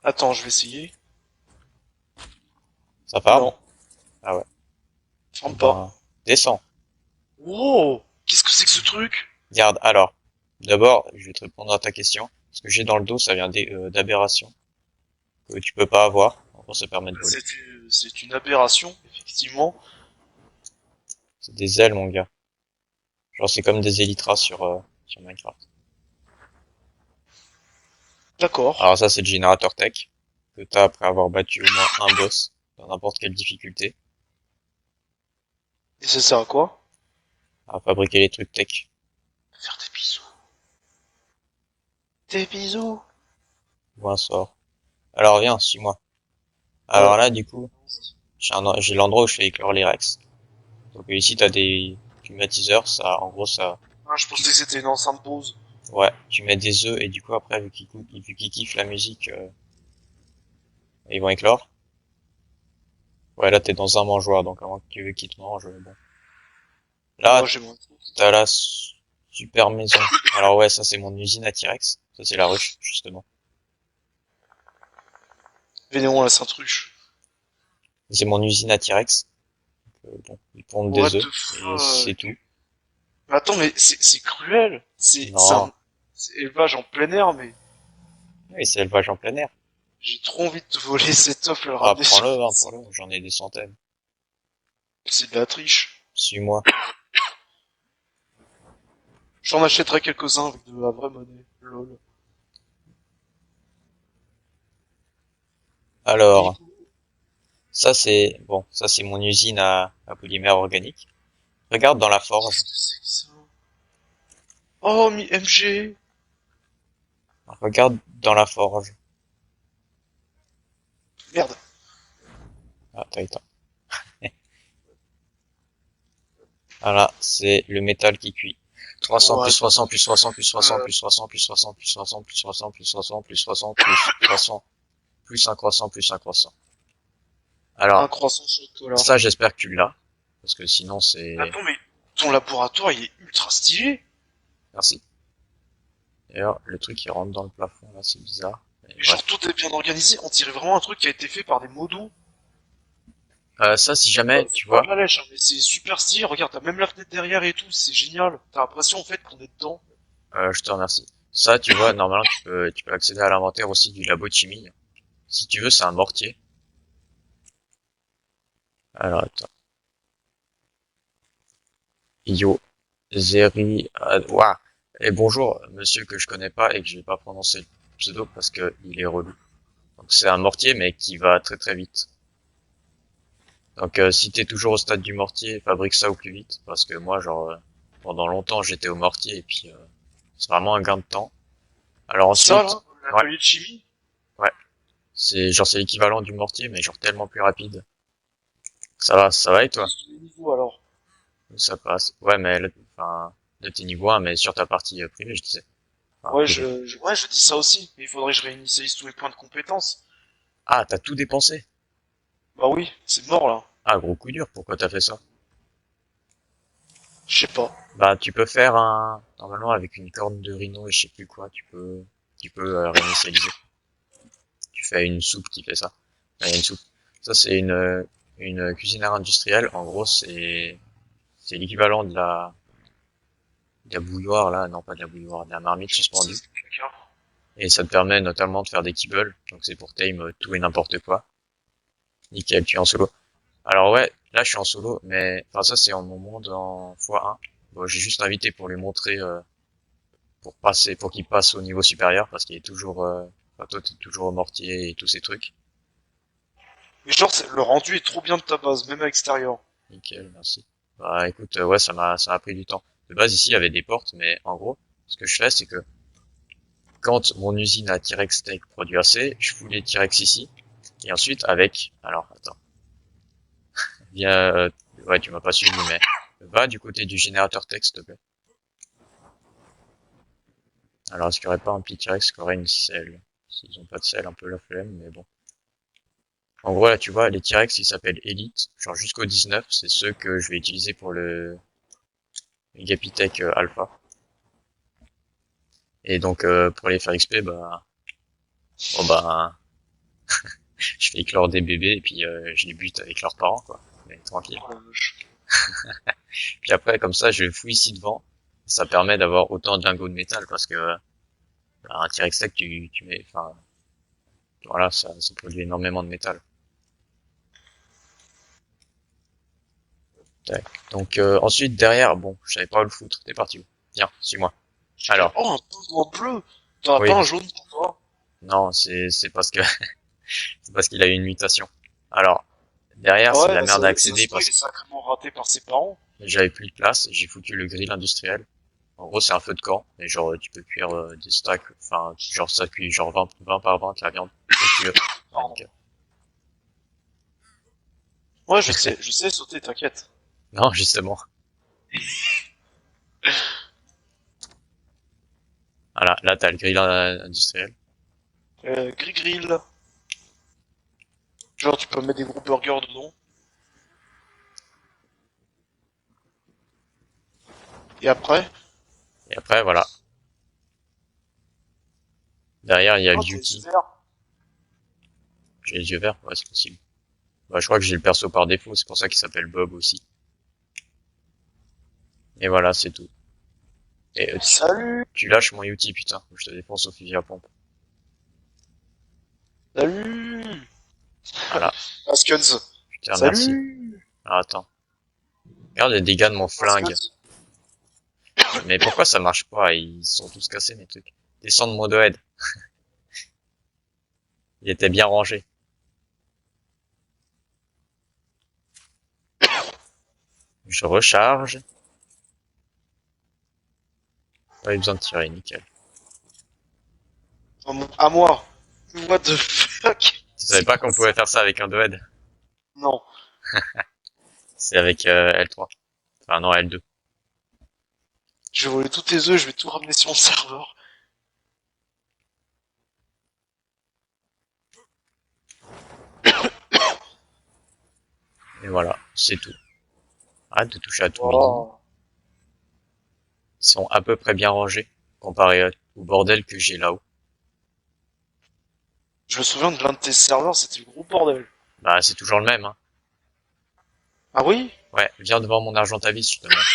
Attends, je vais essayer. Ça ferme? Non, Ah ouais. ferme pas. Ben, descends. Wow! Qu'est-ce que c'est que ce truc? Regarde, alors. D'abord, je vais te répondre à ta question. Ce que j'ai dans le dos, ça vient d'aberrations que tu peux pas avoir. En gros, ça permet de voler. C'est une aberration, effectivement. C'est des ailes, mon gars. Genre, c'est comme des élytras sur Minecraft. D'accord. Alors ça, c'est le générateur tech que t'as après avoir battu au moins un boss dans n'importe quelle difficulté Et ça sert à quoi? à fabriquer les trucs tech. Faire des bisous. Des bisous. Ou un sort. Alors viens, suis-moi. Euh, Alors là, du coup, j'ai l'endroit où je fais éclore les Rex. Donc ici, t'as des climatiseurs, ça, en gros, ça, ah, je pensais que c'était une enceinte pause. ouais, tu mets des œufs et du coup après, vu qu'ils kiffent la musique, ils vont éclore. Ouais, là, t'es dans un mangeoire, donc avant qu'ils te mangent, bon. Moi, Là, j'ai mon... t'as la super maison. Alors ouais, ça c'est mon usine à T-Rex. Ça c'est la ruche, justement. Vénéon la Saint-Truche. C'est mon usine à T-Rex. Bon, ils pondent What des œufs the et c'est fuck? tout. Mais attends, mais c'est cruel. C'est Non, un c'est élevage en plein air, mais oui, c'est élevage en plein air. j'ai trop envie de te voler cette œuf et le Ah, ramener sur prends-le, hein, place. prends-le. J'en ai des centaines. C'est de la triche. Suis-moi. J'en achèterai quelques-uns avec de la vraie monnaie. Lol. Et Alors, ça c'est, bon, ça c'est mon usine à polymère organique. Regarde dans la qu'est-ce forge. que c'est que ça? Oh, mi MG. Regarde dans la forge. Merde. Ah, t'as éteint. Voilà, c'est le métal qui cuit. 300 plus What 300 the plus 300 plus 300 fuck? plus 300 plus 300 plus 300 plus 300 plus 300 plus 300 plus 300 plus un croissant plus un croissant. Un Alors, croissant chocolat. ça j'espère que tu l'as. Parce que sinon c'est... Attends, mais ton laboratoire, il est ultra stylé. Merci. D'ailleurs, le truc il rentre dans le plafond là, c'est bizarre. Mais Et genre, bref. tout est bien organisé. On dirait vraiment un truc qui a été fait par des modos. Ça si jamais, tu C'est pas de vois, la lèche, hein, mais c'est super stylé. Regarde, t'as même la fenêtre derrière et tout. C'est génial. T'as l'impression, en fait, qu'on est dedans. je te remercie. Ça, tu vois, normalement tu peux accéder à l'inventaire aussi du labo de chimie. Si tu veux, c'est un mortier. Alors attends. Yo, Zeri, ouah. Et bonjour, monsieur que je connais pas et que je vais pas prononcer le pseudo parce que il est relou. Donc c'est un mortier mais qui va très très vite. Donc si t'es toujours au stade du mortier, fabrique ça au plus vite parce que moi genre pendant longtemps j'étais au mortier et puis c'est vraiment un gain de temps. Alors Ça, ensuite, là, ouais, l'atelier de chimie. ouais, c'est l'équivalent du mortier mais genre tellement plus rapide. Ça va et toi? C'est tous les niveaux, alors. Ça passe. Ouais mais là, enfin là t'es niveau 1 mais sur ta partie privée je disais. Enfin Ouais, privée. ouais, je dis ça aussi. Mais il faudrait que je réinitialise tous mes points de compétences. Ah t'as tout dépensé. Bah oui, c'est mort, là. Ah gros coup dur. Pourquoi t'as fait ça? Je sais pas. Bah tu peux faire un normalement avec une corne de rhino et je sais plus quoi. Tu peux réinitialiser. Tu fais une soupe qui fait ça. Enfin, il y a une soupe. Ça, c'est une cuisinière industrielle. En gros, c'est l'équivalent de la bouilloire, là. Non, pas de la bouilloire, de la marmite C'est suspendue. quelqu'un. Et ça te permet notamment de faire des kibbles. Donc, c'est pour tame tout et n'importe quoi. Nickel, tu es en solo. Alors, ouais, là, je suis en solo, mais, enfin, ça, c'est en mon monde en x1. Bon, j'ai juste invité pour lui montrer, pour qu'il passe au niveau supérieur, parce qu'il est toujours, enfin, toi, t'es toujours au mortier et tous ces trucs. Mais genre, le rendu est trop bien de ta base, même à l'extérieur. Nickel, merci. Bah écoute, ouais, ça m'a pris du temps. De base ici il y avait des portes, mais en gros, ce que je fais c'est que quand mon usine à T-Rex Steak produit assez, je fous les T-Rex ici, et ensuite avec, alors attends, viens, ouais tu m'as pas suivi, mais va du côté du générateur texte, s'il te plaît. Alors est-ce qu'il y aurait pas un petit T-Rex qui aurait une selle? S'ils ont pas de selle, un peu la flemme, mais bon. En gros là tu vois, les T-Rex ils s'appellent Elite, genre jusqu'au 19, c'est ceux que je vais utiliser pour le Gapitech Alpha. Et donc pour les faire XP, bah bon bah je fais éclore des bébés et puis je les bute avec leurs parents quoi. Mais tranquille. Oh la vache. Puis après comme ça je fouille ici devant. Ça permet d'avoir autant de lingots de métal parce que bah, un T-Rex tech tu mets enfin voilà ça produit énormément de métal. Tac. Donc ensuite derrière bon je savais pas où le foutre. T'es parti où? Viens suis-moi. Alors Oh, un poivre bleu. T'en as pas oui un jaune pour toi? non c'est parce que c'est parce qu'il a eu une mutation. Alors derrière c'est de Ouais, la merde à ça accéder se voit, il parce est sacrément raté par ses parents. que j'avais plus de place et j'ai foutu le grill industriel. En gros, c'est un feu de camp, et genre, tu peux cuire des stacks, enfin, genre, ça cuit genre 20 par 20 la viande. Et tu veux. Ouais, Pardon. nickel. Ouais, je sais sauter, t'inquiète. Non, justement. Voilà, là, t'as le grill industriel. Grill. Genre, tu peux mettre des gros burgers dedans. Et après? Et après, voilà. Derrière, il y a le Oh, t'es Yuki. vert. J'ai les yeux verts, ouais, c'est possible. Bah, je crois que j'ai le perso par défaut, c'est pour ça qu'il s'appelle Bob aussi. Et voilà, c'est tout. Et Salut! tu lâches mon Yuki, putain. Faut que je te défonce au fusil à pompe. Salut! Voilà. Pascuns. Je te remercie. Salut! Alors, attends. Regarde les dégâts de mon flingue. Pascuns. Mais pourquoi ça marche pas? Ils sont tous cassés, mes trucs. Descends de mon head. Il était bien rangé. Je recharge. Pas eu besoin de tirer, nickel. À moi. What the fuck? Tu savais C'est pas quoi qu'on ça? pouvait faire ça avec un Doed? Non. C'est avec L3. Enfin non, L2. Je vais voler tous tes œufs, je vais tout ramener sur mon serveur. Et voilà, c'est tout. Arrête de toucher à tous mes dinos. Oh. Ils sont à peu près bien rangés, comparé au bordel que j'ai là-haut. Je me souviens de l'un de tes serveurs, c'était le gros bordel. Bah c'est toujours le même, hein. Ah oui? Ouais, viens devant mon Argentavis, je te montre.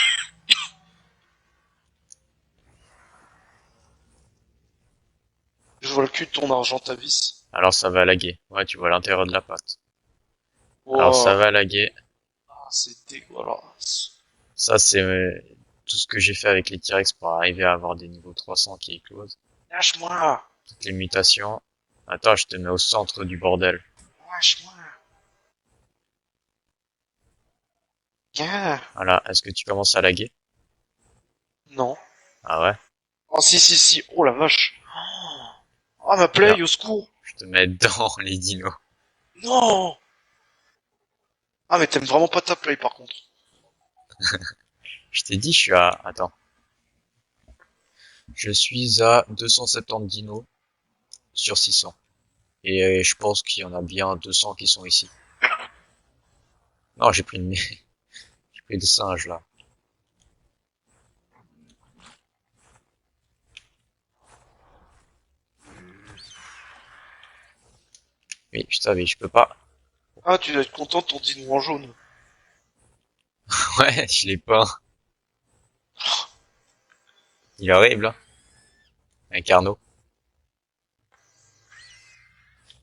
Je vois le cul de ton Argentavis. Alors ça va laguer. Ouais, tu vois l'intérieur de la pâte. Alors ça Wow. va laguer. Ah, c'est dégueulasse. Ça c'est tout ce que j'ai fait avec les T-Rex pour arriver à avoir des niveaux 300 qui éclosent. Lâche-moi. Toutes les mutations. Attends, je te mets au centre du bordel. Lâche-moi. Viens. Voilà, est-ce que tu commences à laguer? Non. Ah ouais? Oh si si si. Oh la vache. Oh ma Viens, play, au secours. je te mets dans les dinos. Non. Ah mais t'aimes vraiment pas ta play par contre. Je t'ai dit, je suis à... Attends. Je suis à 270 dinos sur 600. Et je pense qu'il y en a bien 200 qui sont ici. Non, j'ai pris j'ai pris des singes, là. Oui, putain, mais je peux pas. Ah tu dois être content de ton dino en jaune. Ouais, je l'ai pas. Il est horrible, hein. Un Carnot.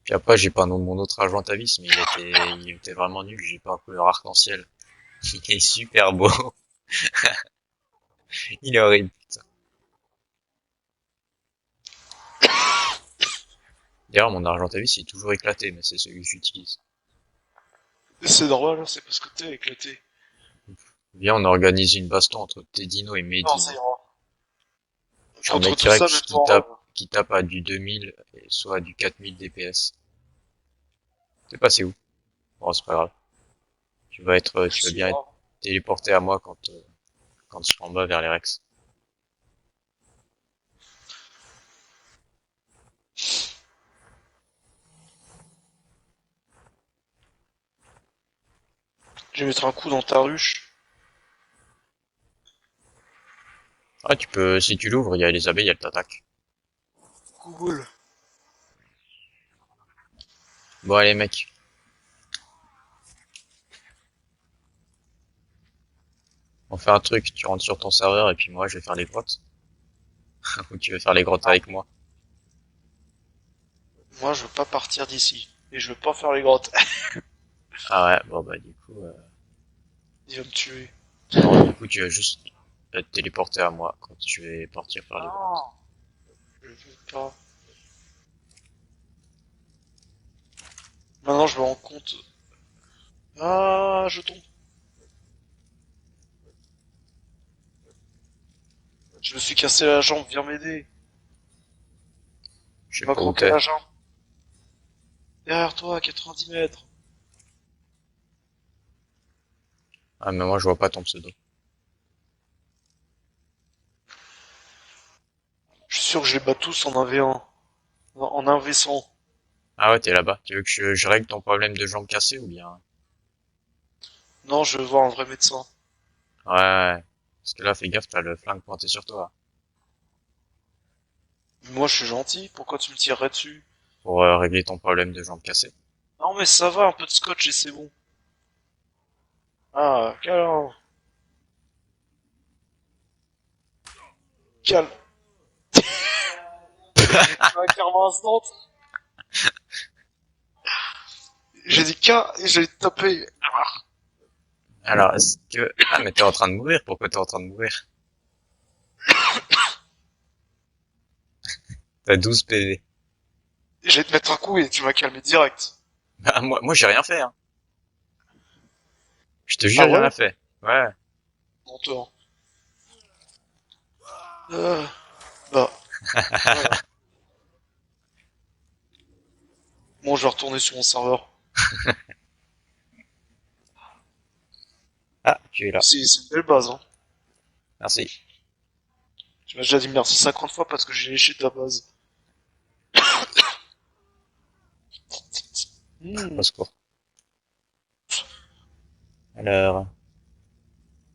Puis après, j'ai pas mon autre agent à vis, mais il était vraiment nul. J'ai pas un couleur arc-en-ciel. Il est super beau. Il est horrible. D'ailleurs, mon argent à vis, il est toujours éclaté, mais c'est celui que j'utilise. C'est normal, hein, c'est parce que t'es éclaté. Viens, on organise une baston entre Tedino et Non, ça Mehdi. ira. Genre Contre mec tout ça, Rex mets-toi en rêve. qui tape à du 2000 et soit à du 4000 DPS. T'es passé où? Bon, c'est pas grave. Tu vas C'est bien être grave. téléporté à moi quand je serai en bas vers les Rex. Je vais mettre un coup dans ta ruche. Ah, tu peux, si tu l'ouvres, il y a les abeilles, elles t'attaquent. Cool. Bon, allez, mec. On fait un truc. Tu rentres sur ton serveur et puis moi, je vais faire les grottes. Ou tu veux faire les grottes Ah, avec moi. moi, je veux pas partir d'ici. Et je veux pas faire les grottes. Ah ouais, bon bah du coup, Il va me tuer. non, du coup, tu vas juste te téléporter à moi quand tu vas partir faire les grottes. Non, je veux pas. Maintenant, je me rends compte. Ah, je tombe. Je me suis cassé la jambe, viens m'aider. Je Il sais m'a pas où croqué t'es. la jambe. Derrière toi, à 90 mètres. Ah, mais moi, je vois pas ton pseudo. Je suis sûr que je les bats tous en 1v1. En 1v100. Ah ouais, t'es là-bas. Tu veux que je règle ton problème de jambe cassée ou bien? Non, je veux voir un vrai médecin. Ouais, ouais. Parce que là, fais gaffe, t'as le flingue pointé sur toi. Moi, je suis gentil. Pourquoi tu me tirerais dessus? Pour régler ton problème de jambe cassée. Non, mais ça va, un peu de scotch et c'est bon. Ah, calme. Calme. Un karma instant. J'ai dit K et j'ai tapé. Alors, est-ce que... Ah, mais t'es en train de mourir. Pourquoi t'es en train de mourir? T'as 12 PV. Je vais te mettre un coup et tu m'as calmé direct. Ah, moi, j'ai rien fait, hein. Je te Ah jure, j'ai ouais? rien fait. Ouais. Menteur. Euh, bah, voilà. Bon, je vais retourner sur mon serveur. Ah, tu es là. C'est une belle base, hein. Merci. Tu m'as déjà dit merci 50 fois parce que j'ai léché ta base. Au Hmm, secours. Alors,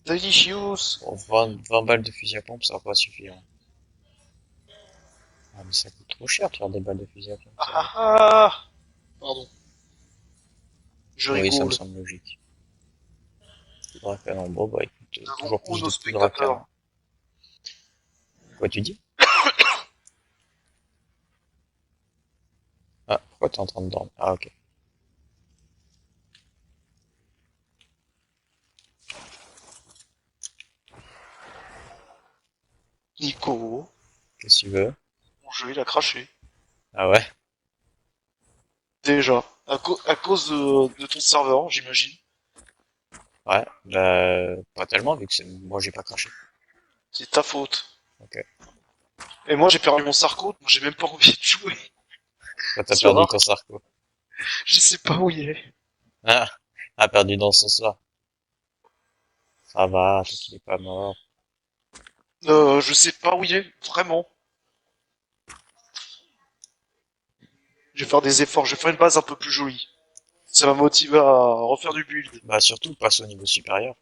delicious. pour 20 balles de fusil à pompe, ça va pas suffire. Ah, mais ça coûte trop cher de faire des balles de fusil à pompe, Ah sérieux. ah ah. Pardon, je Oui, ça me rigole. semble logique. Poudre à canon. Bon, bah écoute, Nous avons toujours plus Uno de poudre à canon. spectateur. Quoi tu dis? Ah, pourquoi t'es en train de dormir? Ah, ok. Nico, Qu'est-ce que tu veux? mon jeu il a craché. Ah ouais? Déjà, à cause de ton serveur, j'imagine. Ouais, bah, pas tellement, vu que moi j'ai pas craché. C'est ta faute. Ok. Et moi j'ai perdu mon sarco, donc j'ai même pas envie de jouer. Toi, t'as Sur perdu un, ton sarco. je sais pas où il est. Ah, ah, perdu dans ce sens-là. Ça va, tant qu'il est pas mort. Je sais pas où il est, vraiment. Je vais faire des efforts, je vais faire une base un peu plus jolie. Ça m'a motivé à refaire du build. Bah, surtout, passe au niveau supérieur.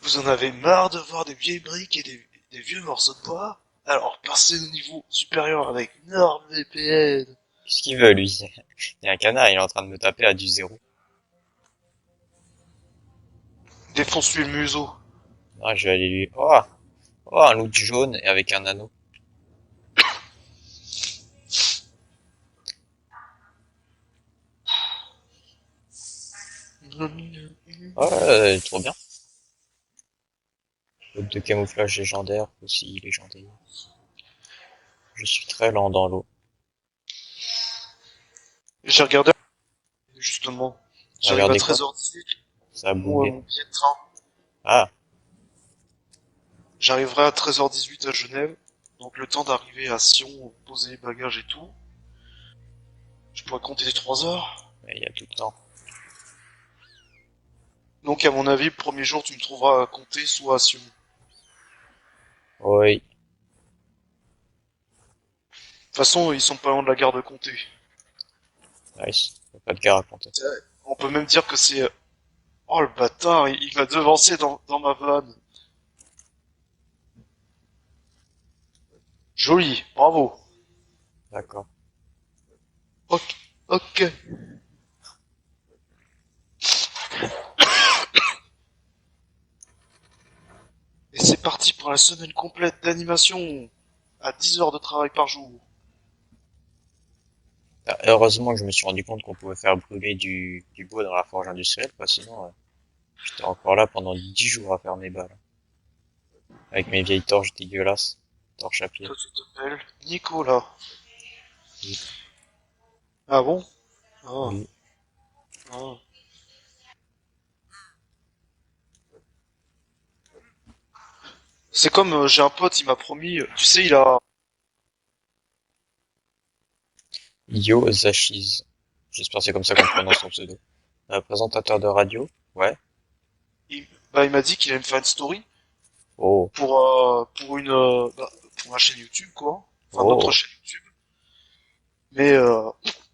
Vous en avez marre de voir des vieilles briques et des vieux morceaux de bois? Alors passez au niveau supérieur avec NordVPN. Qu'est-ce qu'il veut, lui? Il y a un canard, il est en train de me taper à du zéro. Défonce-lui le museau. Ah, je vais aller lui... Oh! Oh, un loot jaune et avec un anneau. Oh, trop bien. Loot de camouflage légendaire, aussi légendaire. Je suis très lent dans l'eau. J'ai regardé, justement. J'arrive à Regardez quoi? 13h18. Ça a bugué. Mon billet de train. Ah, J'arriverai à 13h18 à Genève. Donc le temps d'arriver à Sion, poser les bagages et tout. Je pourrais compter les 3 heures. mais il y a tout le temps. Donc à mon avis, le premier jour, tu me trouveras à compter soit à Sion. De Oui, toute façon, ils sont pas loin de la gare de Comté. nice. Y a pas de gare à compter. On peut même dire que c'est... Oh le bâtard, il m'a devancé dans ma vanne. Joli, bravo. D'accord. Ok, ok. Et c'est parti pour la semaine complète d'animation. À 10 heures de travail par jour. Ah, heureusement que je me suis rendu compte qu'on pouvait faire brûler du bois dans la forge industrielle, parce que sinon, j'étais encore là pendant 10 jours à faire mes balles. Avec mes vieilles torches dégueulasses. Torches à pied. Toi, tu t'appelles Nicolas. Oui. Ah bon? Ah, Oui. ah. C'est comme j'ai un pote, il m'a promis, tu sais, Yo Zashiz. J'espère que c'est comme ça qu'on prononce son pseudo. Présentateur de radio. Ouais. il m'a dit qu'il allait me faire une story Oh. pour ma chaîne YouTube, quoi. Enfin, notre Oh. chaîne YouTube. Mais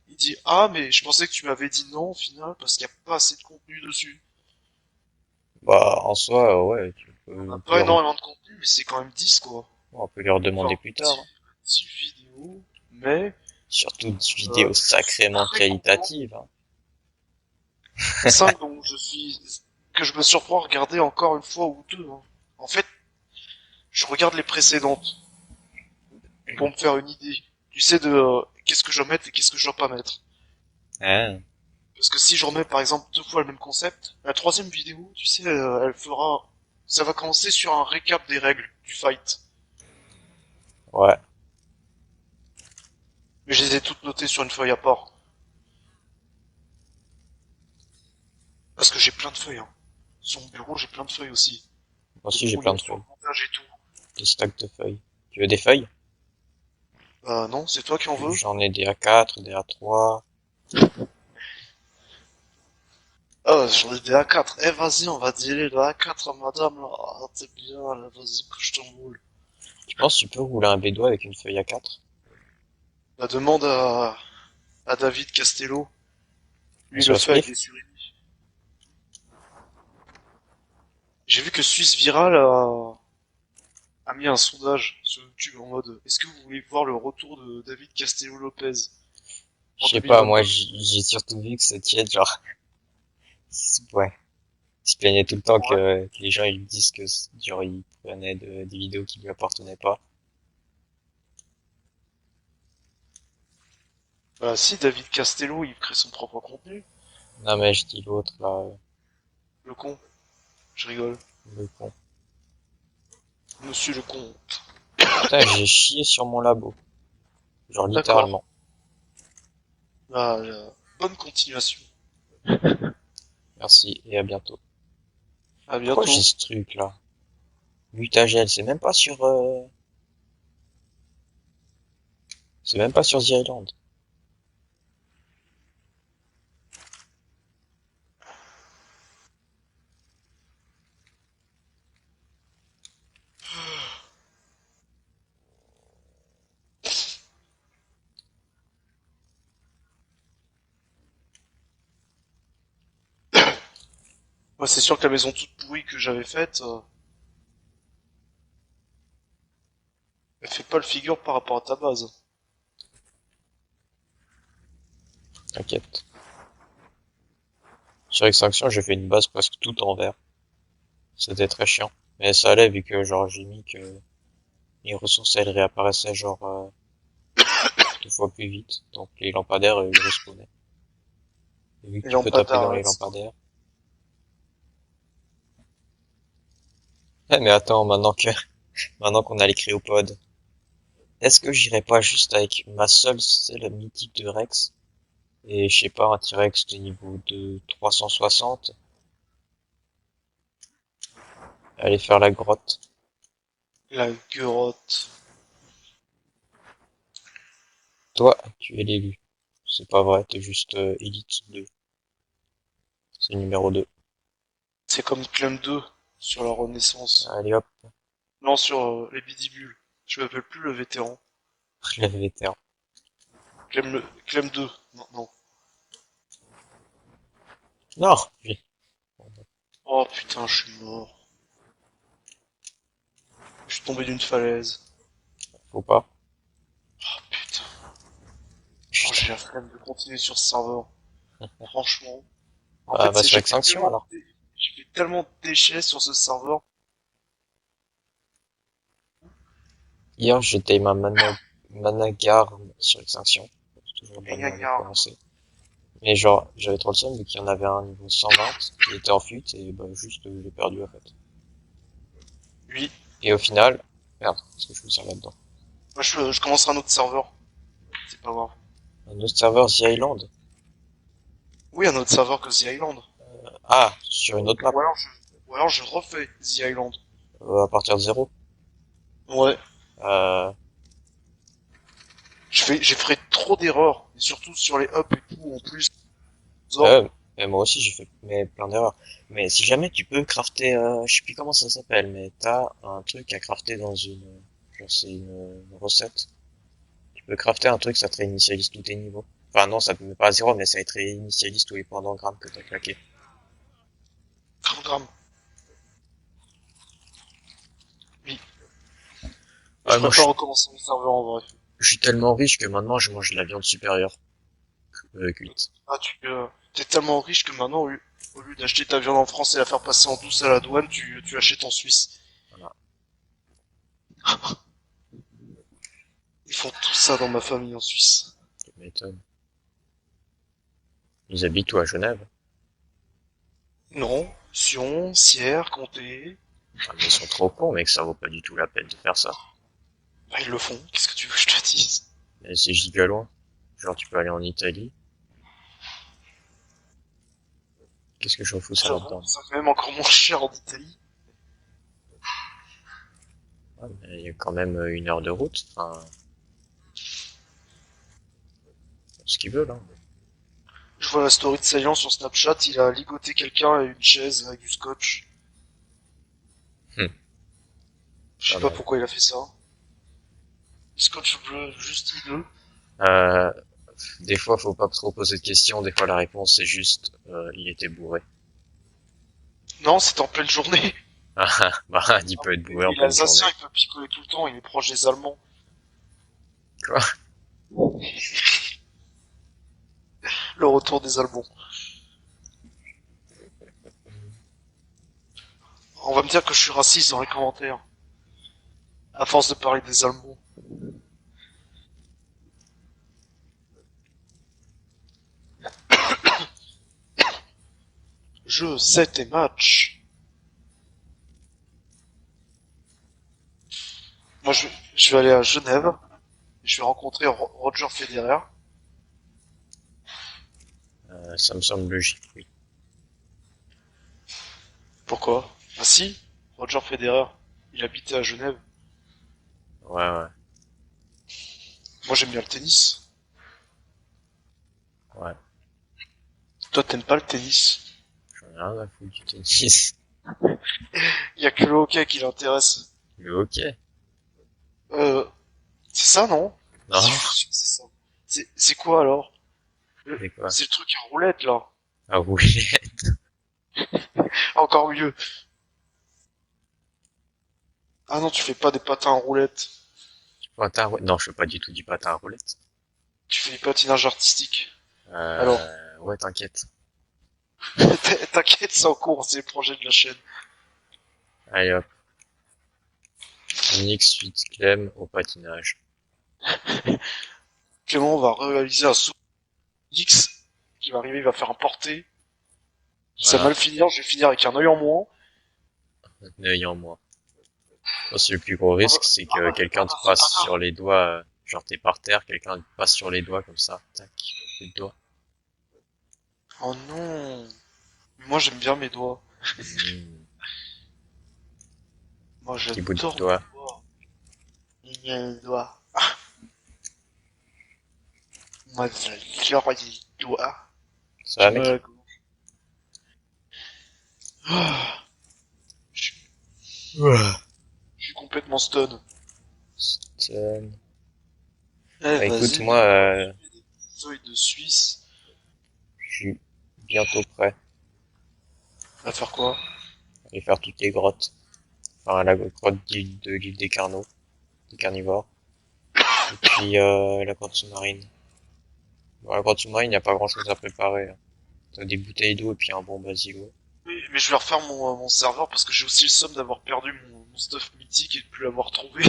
il dit, ah, mais je pensais que tu m'avais dit non au final parce qu'il n'y a pas assez de contenu dessus. Bah, en soi, ouais, On n'a on peut pas énormément de contenu, mais c'est quand même 10 quoi. on peut leur demander Genre, plus tard, hein. 10 vidéos, mais Surtout des vidéos je suis sacrément très content. qualitatives, hein. 5 dont que je me surprends à regarder encore une fois ou deux, hein. En fait, je regarde les précédentes pour me faire une idée. Tu sais de qu'est-ce que je dois mettre et qu'est-ce que je dois pas mettre. Hein. Parce que si je remets par exemple 2 fois le même concept, la troisième vidéo, tu sais, ça va commencer sur un récap des règles du fight. Ouais. Mais je les ai toutes notées sur une feuille à part. Parce que j'ai plein de feuilles, hein. Sur mon bureau, j'ai plein de feuilles aussi. Moi De aussi, j'ai plein brouillons de sur le feuilles. montage et tout. Des stacks de feuilles. Tu veux des feuilles? Bah non, c'est toi qui en veux. J'en ai des A4, des A3. Ah, j'en ai des A4. Eh, vas-y, on va dealer le A4 madame, là. Ah, t'es bien, là, vas-y, que je t'enroule. Tu penses que tu peux rouler un bédouin avec une feuille A4? La demande à David Castello. On Lui, il se le la fait avec spliff? les surimi. J'ai vu que Suisse Viral a mis un sondage sur YouTube en mode est-ce que vous voulez voir le retour de David Castello Lopez Je en sais pas, moi, 2022? j'ai surtout vu que cette tiède, genre, ouais. Il se plaignait tout le temps Ouais. que les gens, ils disent que, genre, ils prenaient des vidéos qui lui appartenaient pas. Bah si, David Castello, il crée son propre contenu. Non, mais je dis l'autre, là, Le con. Je rigole. le con. Monsieur le con. Putain, j'ai chié sur mon labo. Genre, D'accord. littéralement. Bah, bonne continuation. Merci, et à bientôt. À Pourquoi j'ai bientôt. ce truc, là? Mutagel, c'est même pas sur The Island. Ouais, c'est sûr que la maison toute pourrie que j'avais faite, elle fait pas le figure par rapport à ta base. T'inquiète. Sur Extraction, j'ai fait une base presque toute en vert. C'était très chiant. Mais ça allait vu que, genre, j'ai mis que les ressources, elles réapparaissaient, genre, 2 fois plus vite. Donc, les lampadaires, ils respawnaient. Et vu que Et tu peux taper lampadaires dans à les redstone. lampadaires. Eh, mais attends, maintenant qu'on a les cryopod, est-ce que j'irais pas juste avec ma seule, c'est le mythique de Rex? Et je sais pas, un T-Rex de niveau de 360. Allez faire la grotte. La grotte. Toi, tu es l'élu. C'est pas vrai, t'es juste Elite 2. C'est le numéro 2. C'est comme Clem 2 sur la Renaissance. Allez hop, Non, sur les Bidibules. Je m'appelle plus le vétéran. le vétéran. Clem 2, maintenant. Non, oui. Oh putain, je suis mort. Je suis tombé d'une falaise. Faut pas. Oh putain. Oh, Putain. j'ai la flemme de continuer sur ce serveur. Franchement. En Bah, fait, va c'est sur Extinction alors. j'ai fait tellement de déchets sur ce serveur. Hier, j'étais Managar sur Extinction. J'ai toujours Et bien de gna mal à gna. prononcer. Mais genre, j'avais trop le seum vu qu'il y en avait un niveau 120 qui était en fuite et bah juste j'ai perdu en fait. Oui. Et au final, merde, qu'est-ce que je me sers là-dedans? Moi, je commencerai un autre serveur. C'est pas grave. Un autre serveur The Island. Oui, un autre serveur que The Island. Ah, sur une autre map. Ou alors je refais The Island. À partir de zéro. Ouais. Euh, J'ai fait trop d'erreurs. Et surtout sur les ups et tout, en plus. euh, et moi aussi j'ai fait plein d'erreurs. Mais si jamais tu peux crafter, je sais plus comment ça s'appelle, mais t'as un truc à crafter dans genre c'est une recette. Tu peux crafter un truc, ça te réinitialise tous tes niveaux. Enfin non, ça te met pas à zéro, mais ça te réinitialise tous les points d'engramme que t'as claqué. Gram gram. Oui. Je Ah, moi, préfère recommencer mon serveur en vrai. je suis tellement riche que maintenant je mange de la viande supérieure, cuite. Ah, t'es tellement riche que maintenant, au lieu d'acheter ta viande en France et la faire passer en douce à la douane, tu achètes en Suisse. Voilà, Ils font tout ça dans ma famille en Suisse. tu m'étonnes. Ils habitent où à Genève? Non, Sion, Sierre, Comté, Ah, mais ils sont trop cons, mec, ça vaut pas du tout la peine de faire ça. bah, ils le font. Qu'est-ce que tu veux que je te dise? Mais c'est giga loin. Genre, tu peux aller en Italie. Qu'est-ce que je fous ça J'avoue, là-dedans? c'est quand même encore moins cher en Italie. Ouais, mais il y a quand même 1 heure de route. Enfin, ce qu'ils veulent, hein. Je vois la story de Saillant sur Snapchat, il a ligoté quelqu'un à une chaise avec du scotch. Hum, Je sais pas pas mal. pourquoi il a fait ça. Scotch bleu, juste hideux. Euh, des fois, faut pas trop poser de questions. Des fois, la réponse c'est juste, il était bourré. Non, c'était en pleine journée. Ah, bah, il peut être bourré en Il est pleine alsacien, journée. il peut picoler tout le temps, il est proche des Allemands. Quoi? Le retour des Allemands. On va me dire que je suis raciste dans les commentaires. À force de parler des Allemands. Jeu 7 et match. Moi, je vais aller à Genève. Je vais rencontrer Roger Federer. Ça me semble logique, oui. Pourquoi? Ah si, Roger Federer. Il habitait à Genève. Ouais, ouais, Moi, j'aime bien le tennis. ouais. Toi, t'aimes pas le tennis. J'en ai rien à foutre du tennis. Il y a que le hockey qui l'intéresse. Le hockey? Euh, c'est ça, non? Non? Je suis sûr que c'est ça. C'est quoi alors? C'est quoi? C'est le truc à roulette là. Ah oui. Encore mieux. Ah non, tu fais pas des patins à roulette. Patin à roulette. Non, je fais pas du tout du patin à roulette. Tu fais du patinage artistique. Alors, Ouais, t'inquiète. t'inquiète, c'est en cours, c'est le projet de la chaîne. Allez hop. Phoenix suite Clem au patinage. Clément va réaliser un saut X qui va arriver, il va faire un porté. Si ça va Voilà. mal finir, je vais finir avec un œil en moins. N'ayant moi. Je pense que le plus gros Ah bah, risque, c'est que quelqu'un te c'est pas passe grave. sur les doigts, genre t'es par terre, quelqu'un te passe sur les doigts comme ça, tac, plus de doigts. Oh non. Moi j'aime bien mes doigts. Hmm. Oh, Petit bout de j'adore doigt. le doigt. Le doigt. Moi, j'adore les doigts. Ça J'ai va, mal à mec? la gorge. Ah, je Ouais. je suis complètement stun. Euh, Eh, Bah écoute, vas-y, moi, viens, on va fumer des petites feuilles de Suisse. je suis bientôt prêt. À faire quoi? Je vais faire toutes les grottes. Enfin, la grotte de l'île des Carnaux, des carnivores. Et puis, la grotte sous-marine. Bon, la grotte sous-marine, il n'y a pas grand-chose à préparer, hein. T'as des bouteilles d'eau et puis un bon basilo. Oui, mais je vais refaire mon serveur parce que j'ai aussi le somme d'avoir perdu mon stuff mythique et de plus l'avoir trouvé.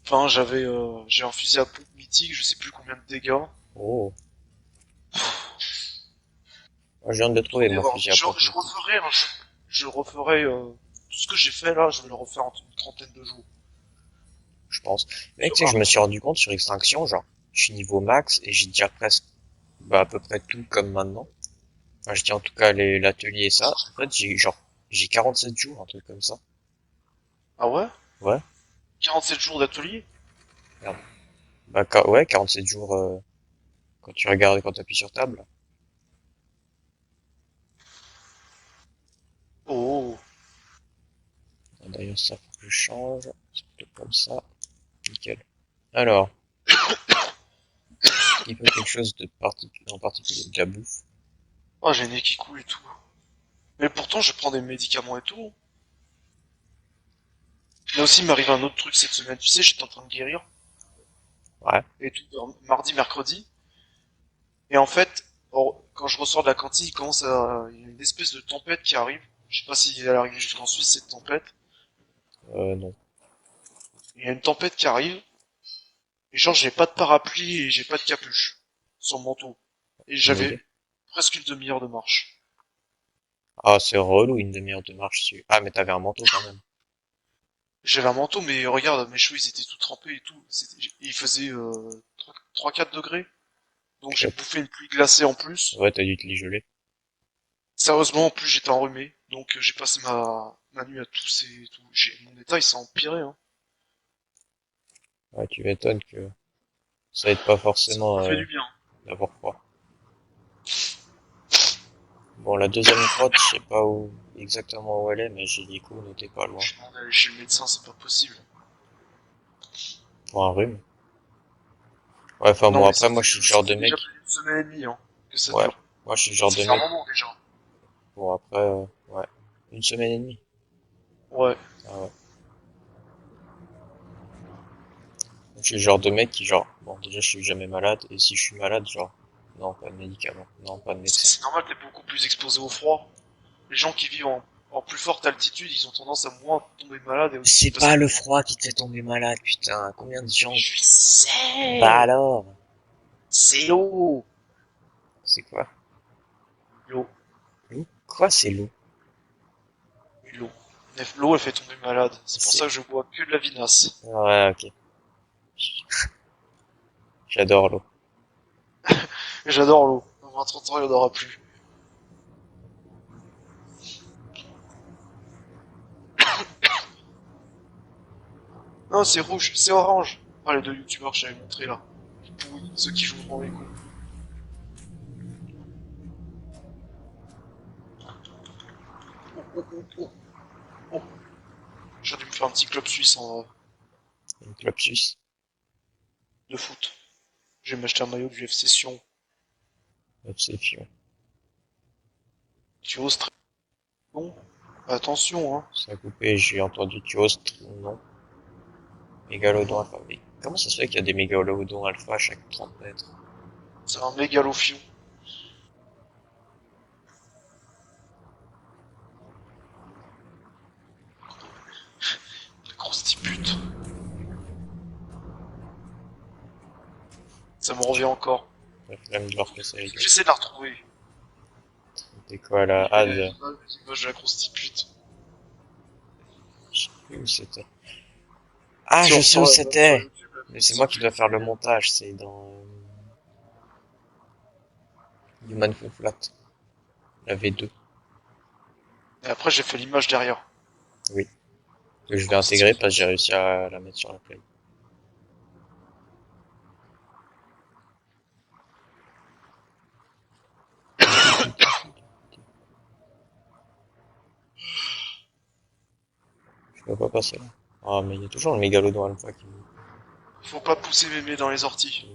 Enfin, j'ai un fusil à pompe mythique, je sais plus combien de dégâts. Oh, moi, je viens de le Trop trouver, mon d'erreurs. fusil à pompe Je mythique. referai, je referai tout ce que j'ai fait là, je vais le refaire en une trentaine de jours. Je pense. Tu Mec, tu sais, je vois. me suis rendu compte sur Extinction, genre, je suis niveau max et j'ai déjà presque, bah, à peu près tout comme maintenant. Enfin, je dis en tout cas l'atelier et ça. En fait, j'ai 47 jours, un truc comme ça. Ah ouais? Ouais, 47 jours d'atelier? merde. Bah, ouais, 47 jours, quand tu regardes, quand tu appuies sur table. Oh. D'ailleurs, ça, faut que je change. C'est plutôt comme ça. Nickel. Alors, est-ce qu'il faut quelque chose de particulier, en particulier, de la bouffe? Oh, j'ai le nez qui coule et tout. Mais pourtant, je prends des médicaments et tout. Mais aussi, il m'arrive un autre truc cette semaine. Tu sais, j'étais en train de guérir. Ouais, Et tout, mardi, mercredi. Et en fait, quand je ressors de la cantine, il y a une espèce de tempête qui arrive. Je sais pas si elle arrive jusqu'en Suisse, cette tempête. non. Il y a une tempête qui arrive. Et genre, j'ai pas de parapluie et j'ai pas de capuche. Sur mon manteau. Et Aucune j'avais idée. presque une demi-heure de marche. Ah, c'est relou, une demi-heure de marche dessus. Ah, mais t'avais un manteau quand même. J'avais un manteau, mais regarde, mes cheveux, ils étaient tout trempés et tout. Il faisait 3-4 degrés. Donc j'ai Ok. bouffé une pluie glacée en plus. Ouais, t'as dû te l'isoler. Sérieusement, en plus, j'étais enrhumé. Donc j'ai passé ma nuit à tousser et tout. Mon état, il s'est empiré, hein. Ouais, tu m'étonnes que ça aide pas Ça m'a forcément, pas fait du bien. d'avoir froid. Bon, la deuxième grotte, je sais pas où, exactement où elle est, mais j'ai dit qu'on n'était pas loin. J'ai demandé à aller chez le médecin, c'est pas possible. Pour un rhume. Ouais, enfin Non, bon, mais après, moi, je suis le ça genre de fait déjà mec, plus d'une semaine et demie, hein, que ça ouais, dure. moi, je suis le genre Ça de fait un mec, moment déjà. bon, après, ouais, une semaine et demie. Ouais. Ah ouais. Je suis le genre de mec qui, genre, bon, déjà, je suis jamais malade, et si je suis malade, genre, non, pas de médicaments, non, pas de médecin. C'est normal, t'es beaucoup plus exposé au froid. Les gens qui vivent en plus forte altitude, ils ont tendance à moins tomber malades et aussi C'est parce pas que le froid qui te fait tomber malade, putain, combien de gens... je Bah sais. alors, C'est l'eau. c'est quoi? L'eau. L'eau? Quoi, c'est l'eau? Oui, l'eau. L'eau, elle fait tomber malade. C'est pour ça C'est... que je bois que de la vinasse. Ouais, ok, j'adore l'eau. J'adore l'eau. Dans 20-30 ans, il n'y en aura plus. Non, c'est rouge, c'est orange. Ah, les deux youtubeurs que j'avais montré là. Pourris, ceux qui jouent dans les coups. Oh, oh, oh, oh. J'ai dû me faire un petit club suisse Une club suisse, de foot. Je vais m'acheter un maillot du FC Sion. obsession. Tu oses très bon. Attention, hein. Ça a coupé, j'ai entendu Tuostre, non. Mégalodon alpha. Mais comment ça se fait qu'il y a des mégalodons alpha à chaque 30 mètres? C'est un mégalofion. La grosse petite pute. Ça me revient encore. La flemme de leur casser la gueule. J'essaie de la retrouver. C'était quoi la Had? L'image de la grosse petite pute. Je sais plus où c'était. Ah, je Sur, sais sur, où sur c'était! YouTube, la Mais grosse c'est moi petite qui dois pute. faire le montage, c'est dans Human Fall Flat, la V2. Et après, j'ai fait l'image derrière. Oui. Que je vais Comme intégrer style. parce que j'ai réussi à la mettre sur la play. Je peux pas passer là. Ah, mais il y a toujours le mégalodon alpha qui Faut pas pousser mémé dans les orties.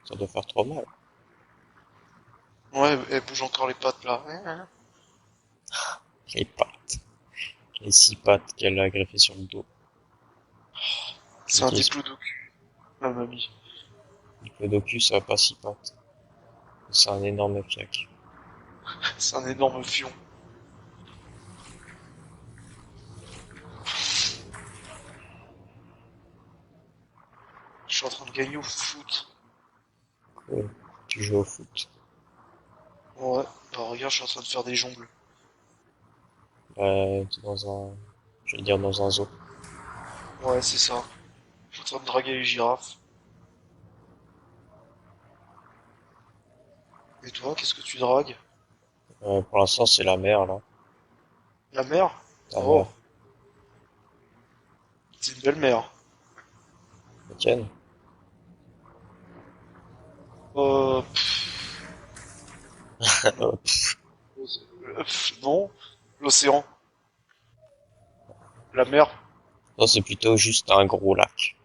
ça doit faire trop mal. Ouais, elle bouge encore les pattes là. Les pattes. Les 6 pattes qu'elle a greffées sur le dos. C'est un J'utilise diplodocus, ma mamie. Diplodocus, ça a pas 6 pattes. C'est un énorme fiac. C'est un énorme fion. Je suis en train de gagner au foot. Cool. Tu joues au foot. Ouais, bah regarde, je suis en train de faire des jongles. T'es dans un, je vais dire dans un zoo. Ouais, c'est ça. Je suis en train de draguer les girafes. Et toi, qu'est-ce que tu dragues? Pour l'instant, c'est la mer, là. La mer? La Oh, mer. c'est une belle mer. La tienne. Pff, non. Euh, Non. L'océan. La mer. Non, c'est plutôt juste un gros lac.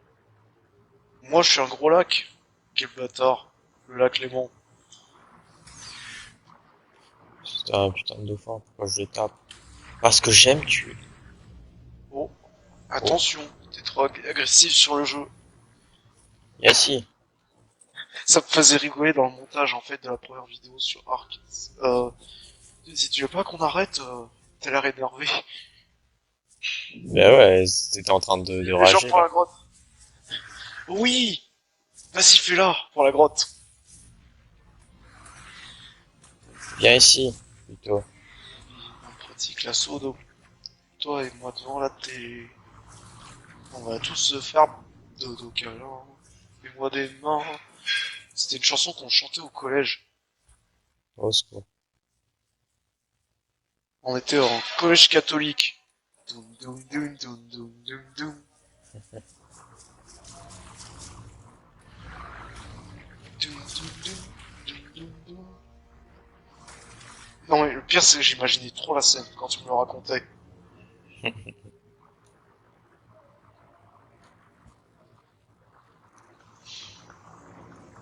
Moi, je suis un gros lac. Quel bâtard. Le lac Léman. C'est un putain de dauphin. Pourquoi je le tape? Parce que j'aime tuer. Oh, Oh, attention. T'es trop agressif sur le jeu. Yassi. Ça me faisait rigoler dans le montage, en fait, de la première vidéo sur Ark. Si tu veux pas qu'on arrête, t'as l'air énervé. Ben ouais, t'étais en train de Les gens rager, pour là. la grotte. Oui! Vas-y, fais-la pour la grotte. Viens ici, plutôt. On pratique l'assaut de toi et moi devant la télé. On va tous se faire dodo câlin. Fais-moi des mains. C'était une chanson qu'on chantait au collège. Au secours. On était en collège catholique. Doum, doum, doum, doum, doum, doum, doum. Doum, doum, doum, doum, doum, doum. Non mais le pire c'est que j'imaginais trop la scène quand tu me le racontais.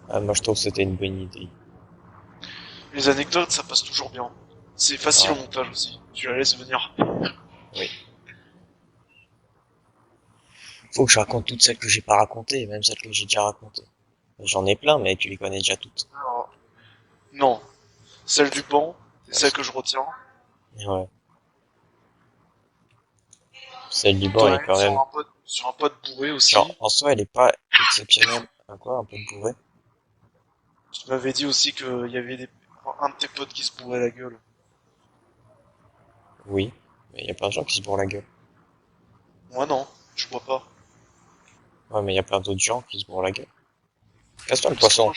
Ah, moi, je trouve que c'était une bonne idée. Les anecdotes ça passe toujours bien. C'est facile au Ah, montage aussi. Tu la laisses venir. oui. Faut que je raconte toutes celles que j'ai pas racontées, même celles que j'ai déjà racontées. J'en ai plein, mais tu les connais déjà toutes. Alors, non. Celle du banc, c'est celle que je retiens. Ouais. Celle du banc, T'en elle est as une quand même, sur un pote bourré genre, aussi. en soi, elle est pas exceptionnelle. Un quoi, un peu bourré? Tu m'avais dit aussi qu'il y avait un de tes potes qui se bourrait la gueule. Oui. Mais il y a plein de gens qui se bourrent la gueule. Moi non, je bois pas. Ouais, mais il y a plein d'autres gens qui se bourrent la gueule. Casse-toi le Parce que poisson.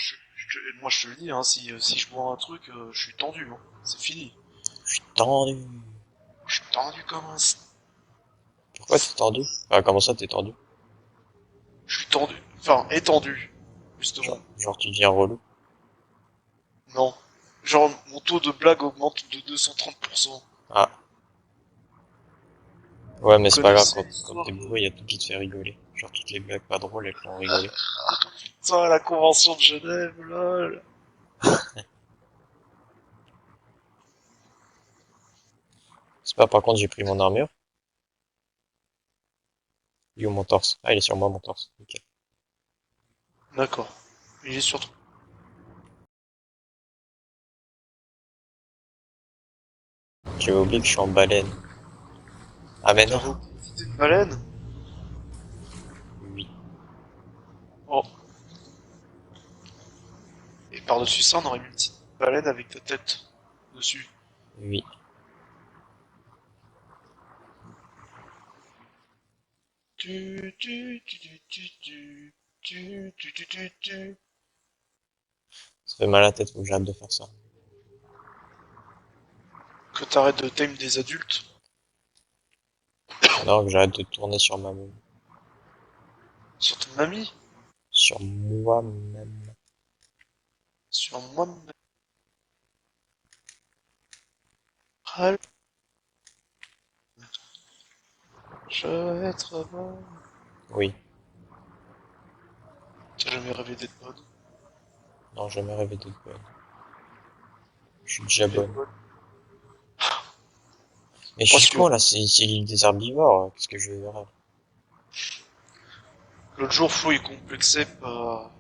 moi je te le dis, hein, si je bois un truc, je suis tendu. Hein. C'est fini. Je suis tendu. Je suis tendu comme un... Pourquoi t'es tendu? Enfin, comment ça t'es tendu? Je suis tendu. Enfin, étendu. Justement. Genre tu deviens relou. Non. Genre, mon taux de blague augmente de 230%. Ah. Ouais, Vous mais c'est pas grave, connaissez quand t'es l'histoire de... bourré, y a tout qui te fait rigoler. Genre toutes les blagues pas drôles, elles te font rigoler. Ça, la convention de Genève, lol. C'est pas, par contre, j'ai pris mon armure. Il est où mon torse? Ah, il est sur moi, mon torse. Ok. D'accord. Il est sur toi. J'avais oublié que je suis en baleine. Ah, mais non. T'avais oublié que c'était une baleine? Oui. Oh. Et par-dessus ça, on aurait mis une petite baleine avec ta tête dessus. Oui. Tu, tu, tu, tu, tu, tu, tu, tu, tu, tu, tu. Ça fait mal à la tête, faut que j'arrête de faire ça. Que t'arrêtes de tame des adultes. Alors que j'arrête de tourner sur ma même. Sur ton mamie. Sur moi-même. Sur moi-même. Je vais être bon. Oui. T'as jamais rêvé d'être bonne. Non, jamais rêvé d'être bonne. Je suis déjà Être bonne. bonne. Mais je Parce suis que con là, c'est l'île des herbivores. Qu'est-ce que je vais faire? l'autre jour, Flo il complexait à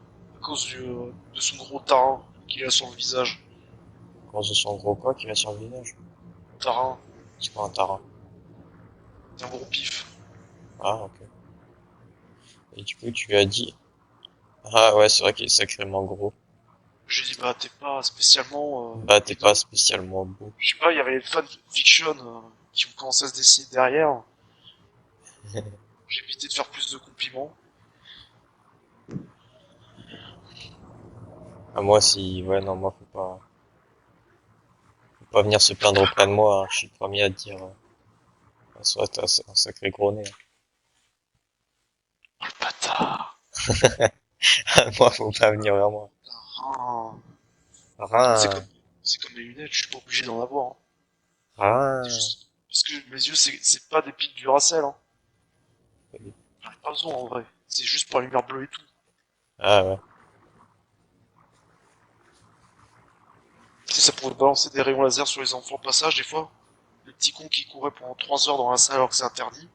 cause de son gros tarin qu'il a sur le visage. Quand ce son gros quoi qu'il a sur le visage? Tarin, C'est quoi un tarin? c'est un gros pif. Ah, ok. Et du coup, tu lui as dit, ah ouais, c'est vrai qu'il est sacrément gros. J'ai dit, bah, t'es pas spécialement Bah, t'es pas étonnant. spécialement beau. Je sais pas, il y avait les fanfictions qui ont commencé à se dessiner derrière. J'ai évité de faire plus de compliments. Ah, moi, si, ouais, non, moi, faut pas venir se plaindre auprès de moi, hein. Je suis le premier à te dire, soit t'as un sacré gros nez. Oh, le bâtard. Hein. Moi, faut pas venir vers moi. Ah. C'est comme, Rien, c'est comme les lunettes, je suis pas obligé d'en avoir. Hein. C'est rien. juste parce que mes yeux, c'est pas des pics du Racel. Hein. J'en ai pas besoin en vrai. C'est juste pour la lumière bleue et tout. Ah ouais. Si ça pouvait balancer des rayons laser sur les enfants au passage, des fois, les petits cons qui couraient pendant 3 heures dans la salle alors que c'est interdit.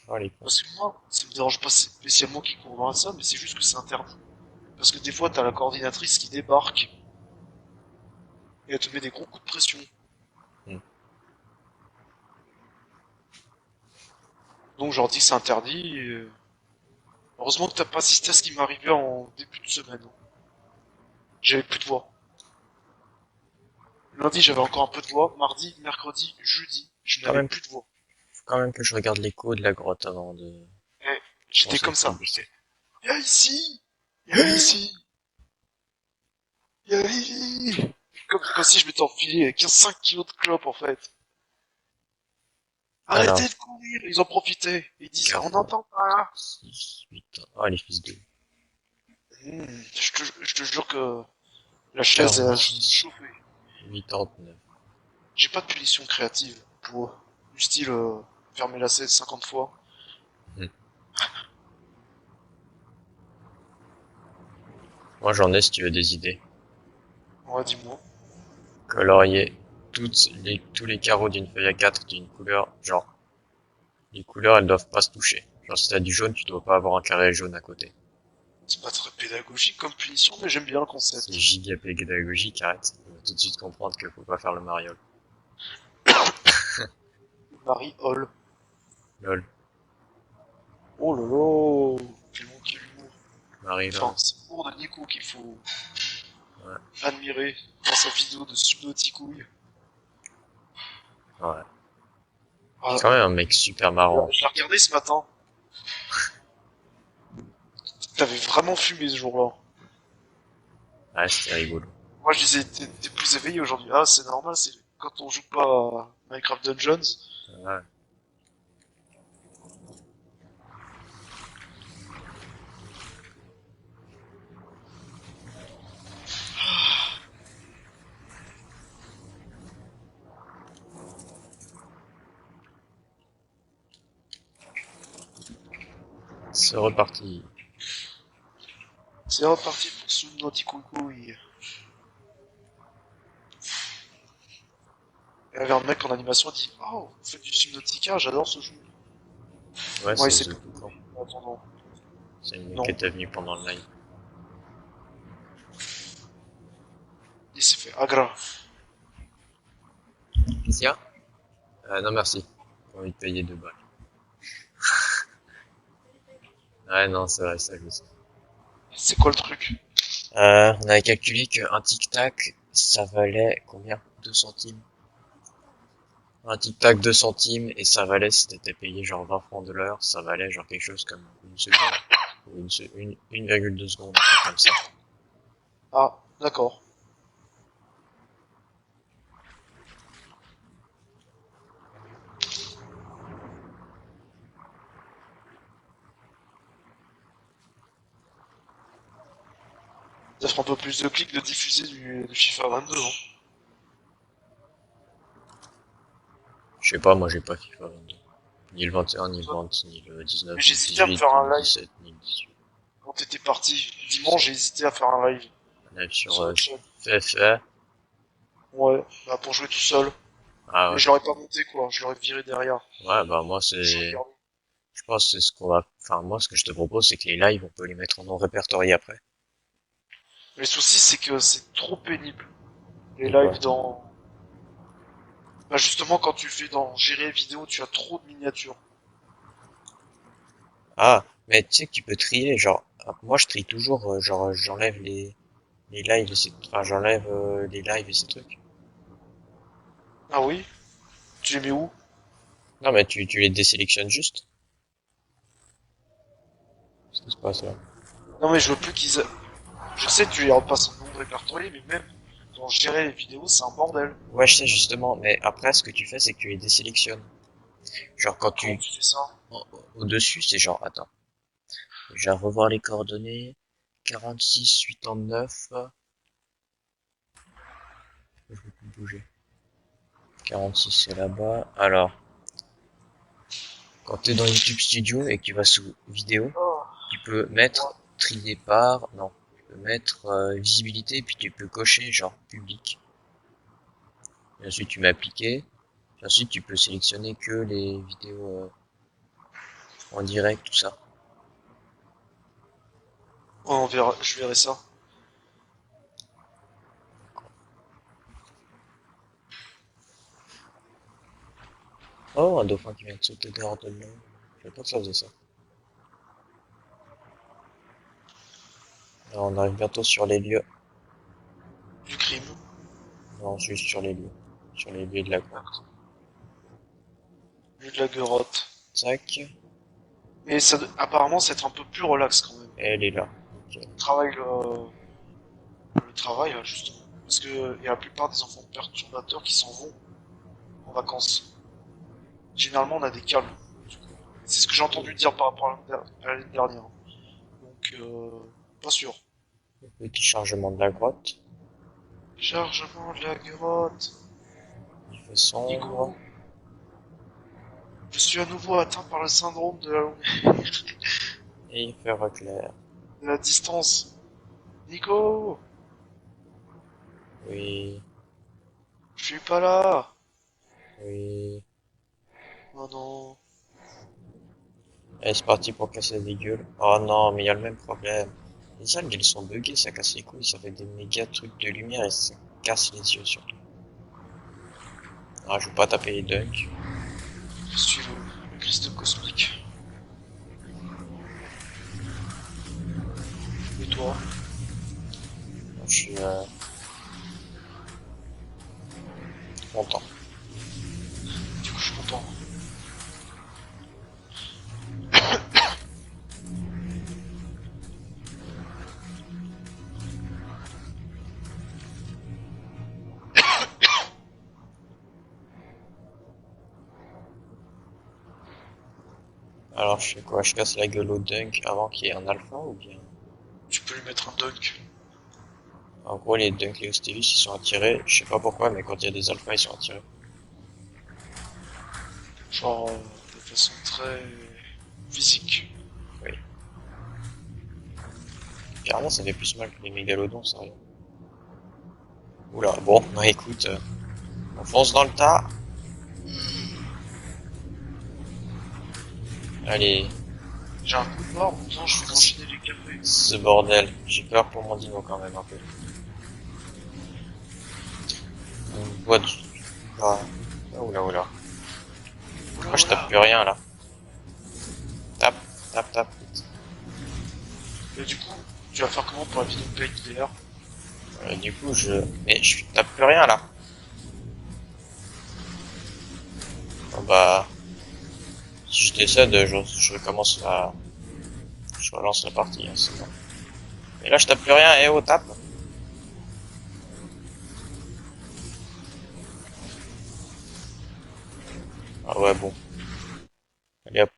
Oh, les cons. Parce que moi, ça me dérange pas spécialement qu'ils courent dans la salle, mais c'est juste que c'est interdit. Parce que des fois, t'as la coordinatrice qui débarque et elle te met des gros coups de pression. Hmm. Donc, je leur dis que c'est interdit. Et heureusement que t'as pas assisté à ce qui m'est arrivé en début de semaine. J'avais plus de voix. Lundi, j'avais encore un peu de voix. Mardi, mercredi, jeudi, je Quand n'avais même, plus de voix. faut quand même que je regarde l'écho de la grotte avant de Et j'étais commencer à comme ça. filmer ça. J'étais, viens ici! Viens ici! Viens ici! Comme si je m'étais enfilé 15-5 kilos de clopes, en fait. Alors, Arrêtez de courir! Ils en profitaient. Ils disent, on 40, n'entend pas. 6, 8, oh, les fils de Je te jure que la chaise, elle a 46, chauffé. 89. J'ai pas de punition créative pour eux. Du style, fermer la 16 50 fois. Hmm. Moi, j'en ai si tu veux des idées. Ouais, dis-moi. Colorier tous les carreaux d'une feuille A4 d'une couleur, genre, les couleurs, elles doivent pas se toucher. Genre, si t'as du jaune, tu dois pas avoir un carré jaune à côté. C'est pas très pédagogique comme punition, mais j'aime bien le C'est concept. giga pédagogique, arrête. On va tout de suite comprendre qu'il faut pas faire le mariole. Marie Hall. Lol. Oh là là! Quel humour. Marie Enfin, lol. c'est l'humour de Nico qu'il faut Ouais. admirer dans sa vidéo de Subnauticouille. Ouais. Ah, C'est quand même un mec super marrant. je l'ai regardé ce matin. T'avais vraiment fumé ce jour-là. Ouais, c'était rigolo. Moi, je disais, t'es plus éveillé aujourd'hui. Ah, c'est normal, c'est quand on joue pas à Minecraft Dungeons. Ouais. C'est reparti. C'est reparti pour Subnauticouille. Et il y avait un mec en animation qui dit, oh, vous faites du Subnautica, j'adore ce jeu. Ouais, Ouais, c'est c'est The plus. Toucan. En attendant. C'est le mec qui Non. était venu pendant le live. Il s'est fait agra. Qu'est-ce qu'il y a? Non merci. J'ai envie de payer 2 balles. Ouais, non, c'est vrai, ça je sais. C'est quoi le truc? On avait calculé qu'un tic-tac, ça valait combien? 2 centimes. Un tic-tac 2 centimes, et ça valait, si t'étais payé genre 20 francs de l'heure, ça valait genre quelque chose comme une seconde. Ou 1,2 secondes, un truc comme ça. Ah, d'accord. Ça fera un peu plus de clics de diffuser du FIFA 22, hein. Je sais pas, moi j'ai pas FIFA 22. Ni le 21, ni le Toi, 20, ni le 19, mais ni le j'hésitais à me 18, faire ni un le live 17, ni le 18. quand t'étais parti. Dimanche, j'ai hésité à faire un live On est sur sur notre chaîne. FFA. Ouais, bah pour jouer tout seul. Ah Mais ouais. je l'aurais pas monté quoi, je l'aurais viré derrière. Ouais, bah moi Je c'est... regarde. Je pense que c'est ce qu'on va... Enfin, moi ce que je te propose, c'est que les lives, on peut les mettre en non répertorié après. Mais le souci c'est que c'est trop pénible. Les De lives quoi? dans... Bah justement quand tu fais dans gérer vidéo, tu as trop de miniatures. Ah, mais tu sais que tu peux trier, genre... Moi je trie toujours, genre j'enlève les lives et ces... Enfin, j'enlève les lives et ces trucs. Ah oui? Tu les mets où? Non, mais tu les désélectionnes juste. Qu'est-ce qui se passe là? Non mais je veux plus qu'ils... Je sais que tu les repasses en non répertorié, mais même dans gérer les vidéos, c'est un bordel. Ouais, je sais justement, mais après ce que tu fais, c'est que tu les désélectionnes. Genre quand Comment tu... tu fais ça? Au-dessus, c'est genre... Attends. Je vais revoir les coordonnées. 46, 89... Je vais plus bouger. 46 c'est là-bas. Alors, quand tu es dans YouTube Studio et que tu vas sous vidéo, Oh, tu peux mettre ouais. trier par, non, tu peux mettre visibilité, puis tu peux cocher genre public. Et ensuite tu mets appliquer. Puis ensuite tu peux sélectionner que les vidéos en direct, tout ça. Ouais, on verra, je verrai ça. Oh, un dauphin qui vient de sauter dehors de l'eau. Je savais pas que ça faisait ça. Alors, on arrive bientôt sur les lieux. Du crime. Non, juste sur les lieux. Sur les lieux de la grotte. Vu de la gueurotte. Tac. Mais ça, apparemment, c'est être un peu plus relax quand même. Et elle est là. Ok. Travail, le travail, justement. Parce que il y a la plupart des enfants perturbateurs qui s'en vont en vacances. Généralement, on a des calmes. C'est ce que j'ai entendu dire par rapport à l'année dernière. Donc, pas sûr. Petit chargement de la grotte. Chargement de la grotte. Il fait sombre. Nico, je suis à nouveau atteint par le syndrome Et il fait reclair. de la distance. Nico, Oui, je suis pas là. oui. Oh non. Allez, c'est parti pour casser des gueules. Oh non, mais il y a le même problème. Les algues, elles sont buggées, ça casse les couilles, ça fait des méga trucs de lumière et ça casse les yeux surtout. Ah, je veux pas taper les dunks. Je suis le Christ cosmique. Et toi? Je suis content. Du coup, je suis content. Alors, je fais quoi? Je casse la gueule au dunk avant qu'il y ait un alpha ou bien? Tu peux lui mettre un dunk. En gros, les dunks et Stevie, ils sont attirés. Je sais pas pourquoi, mais quand il y a des alphas, ils sont attirés. Genre, de façon très physique. Oui. Carrément, ça fait plus mal que les mégalodons, sérieux. Oula, bon, bah écoute, on fonce dans le tas. Allez, J'ai un coup de barre, pourtant je fais enchaîner les cafés. ce bordel. J'ai peur pour mon dino quand même un peu. Une boîte. Ah, oula, oula. Oula Moi, je tape oula. plus rien là. Tape, tape, tape. Et du coup, tu vas faire comment pour la vidéo Paint VR? Du coup, je. Mais je tape plus rien là. Bon, bah, si je décède, je recommence la. Je relance la partie, hein, c'est bon. Mais là, je tape plus rien. Eh oh, tape. Ah ouais, bon. Allez hop.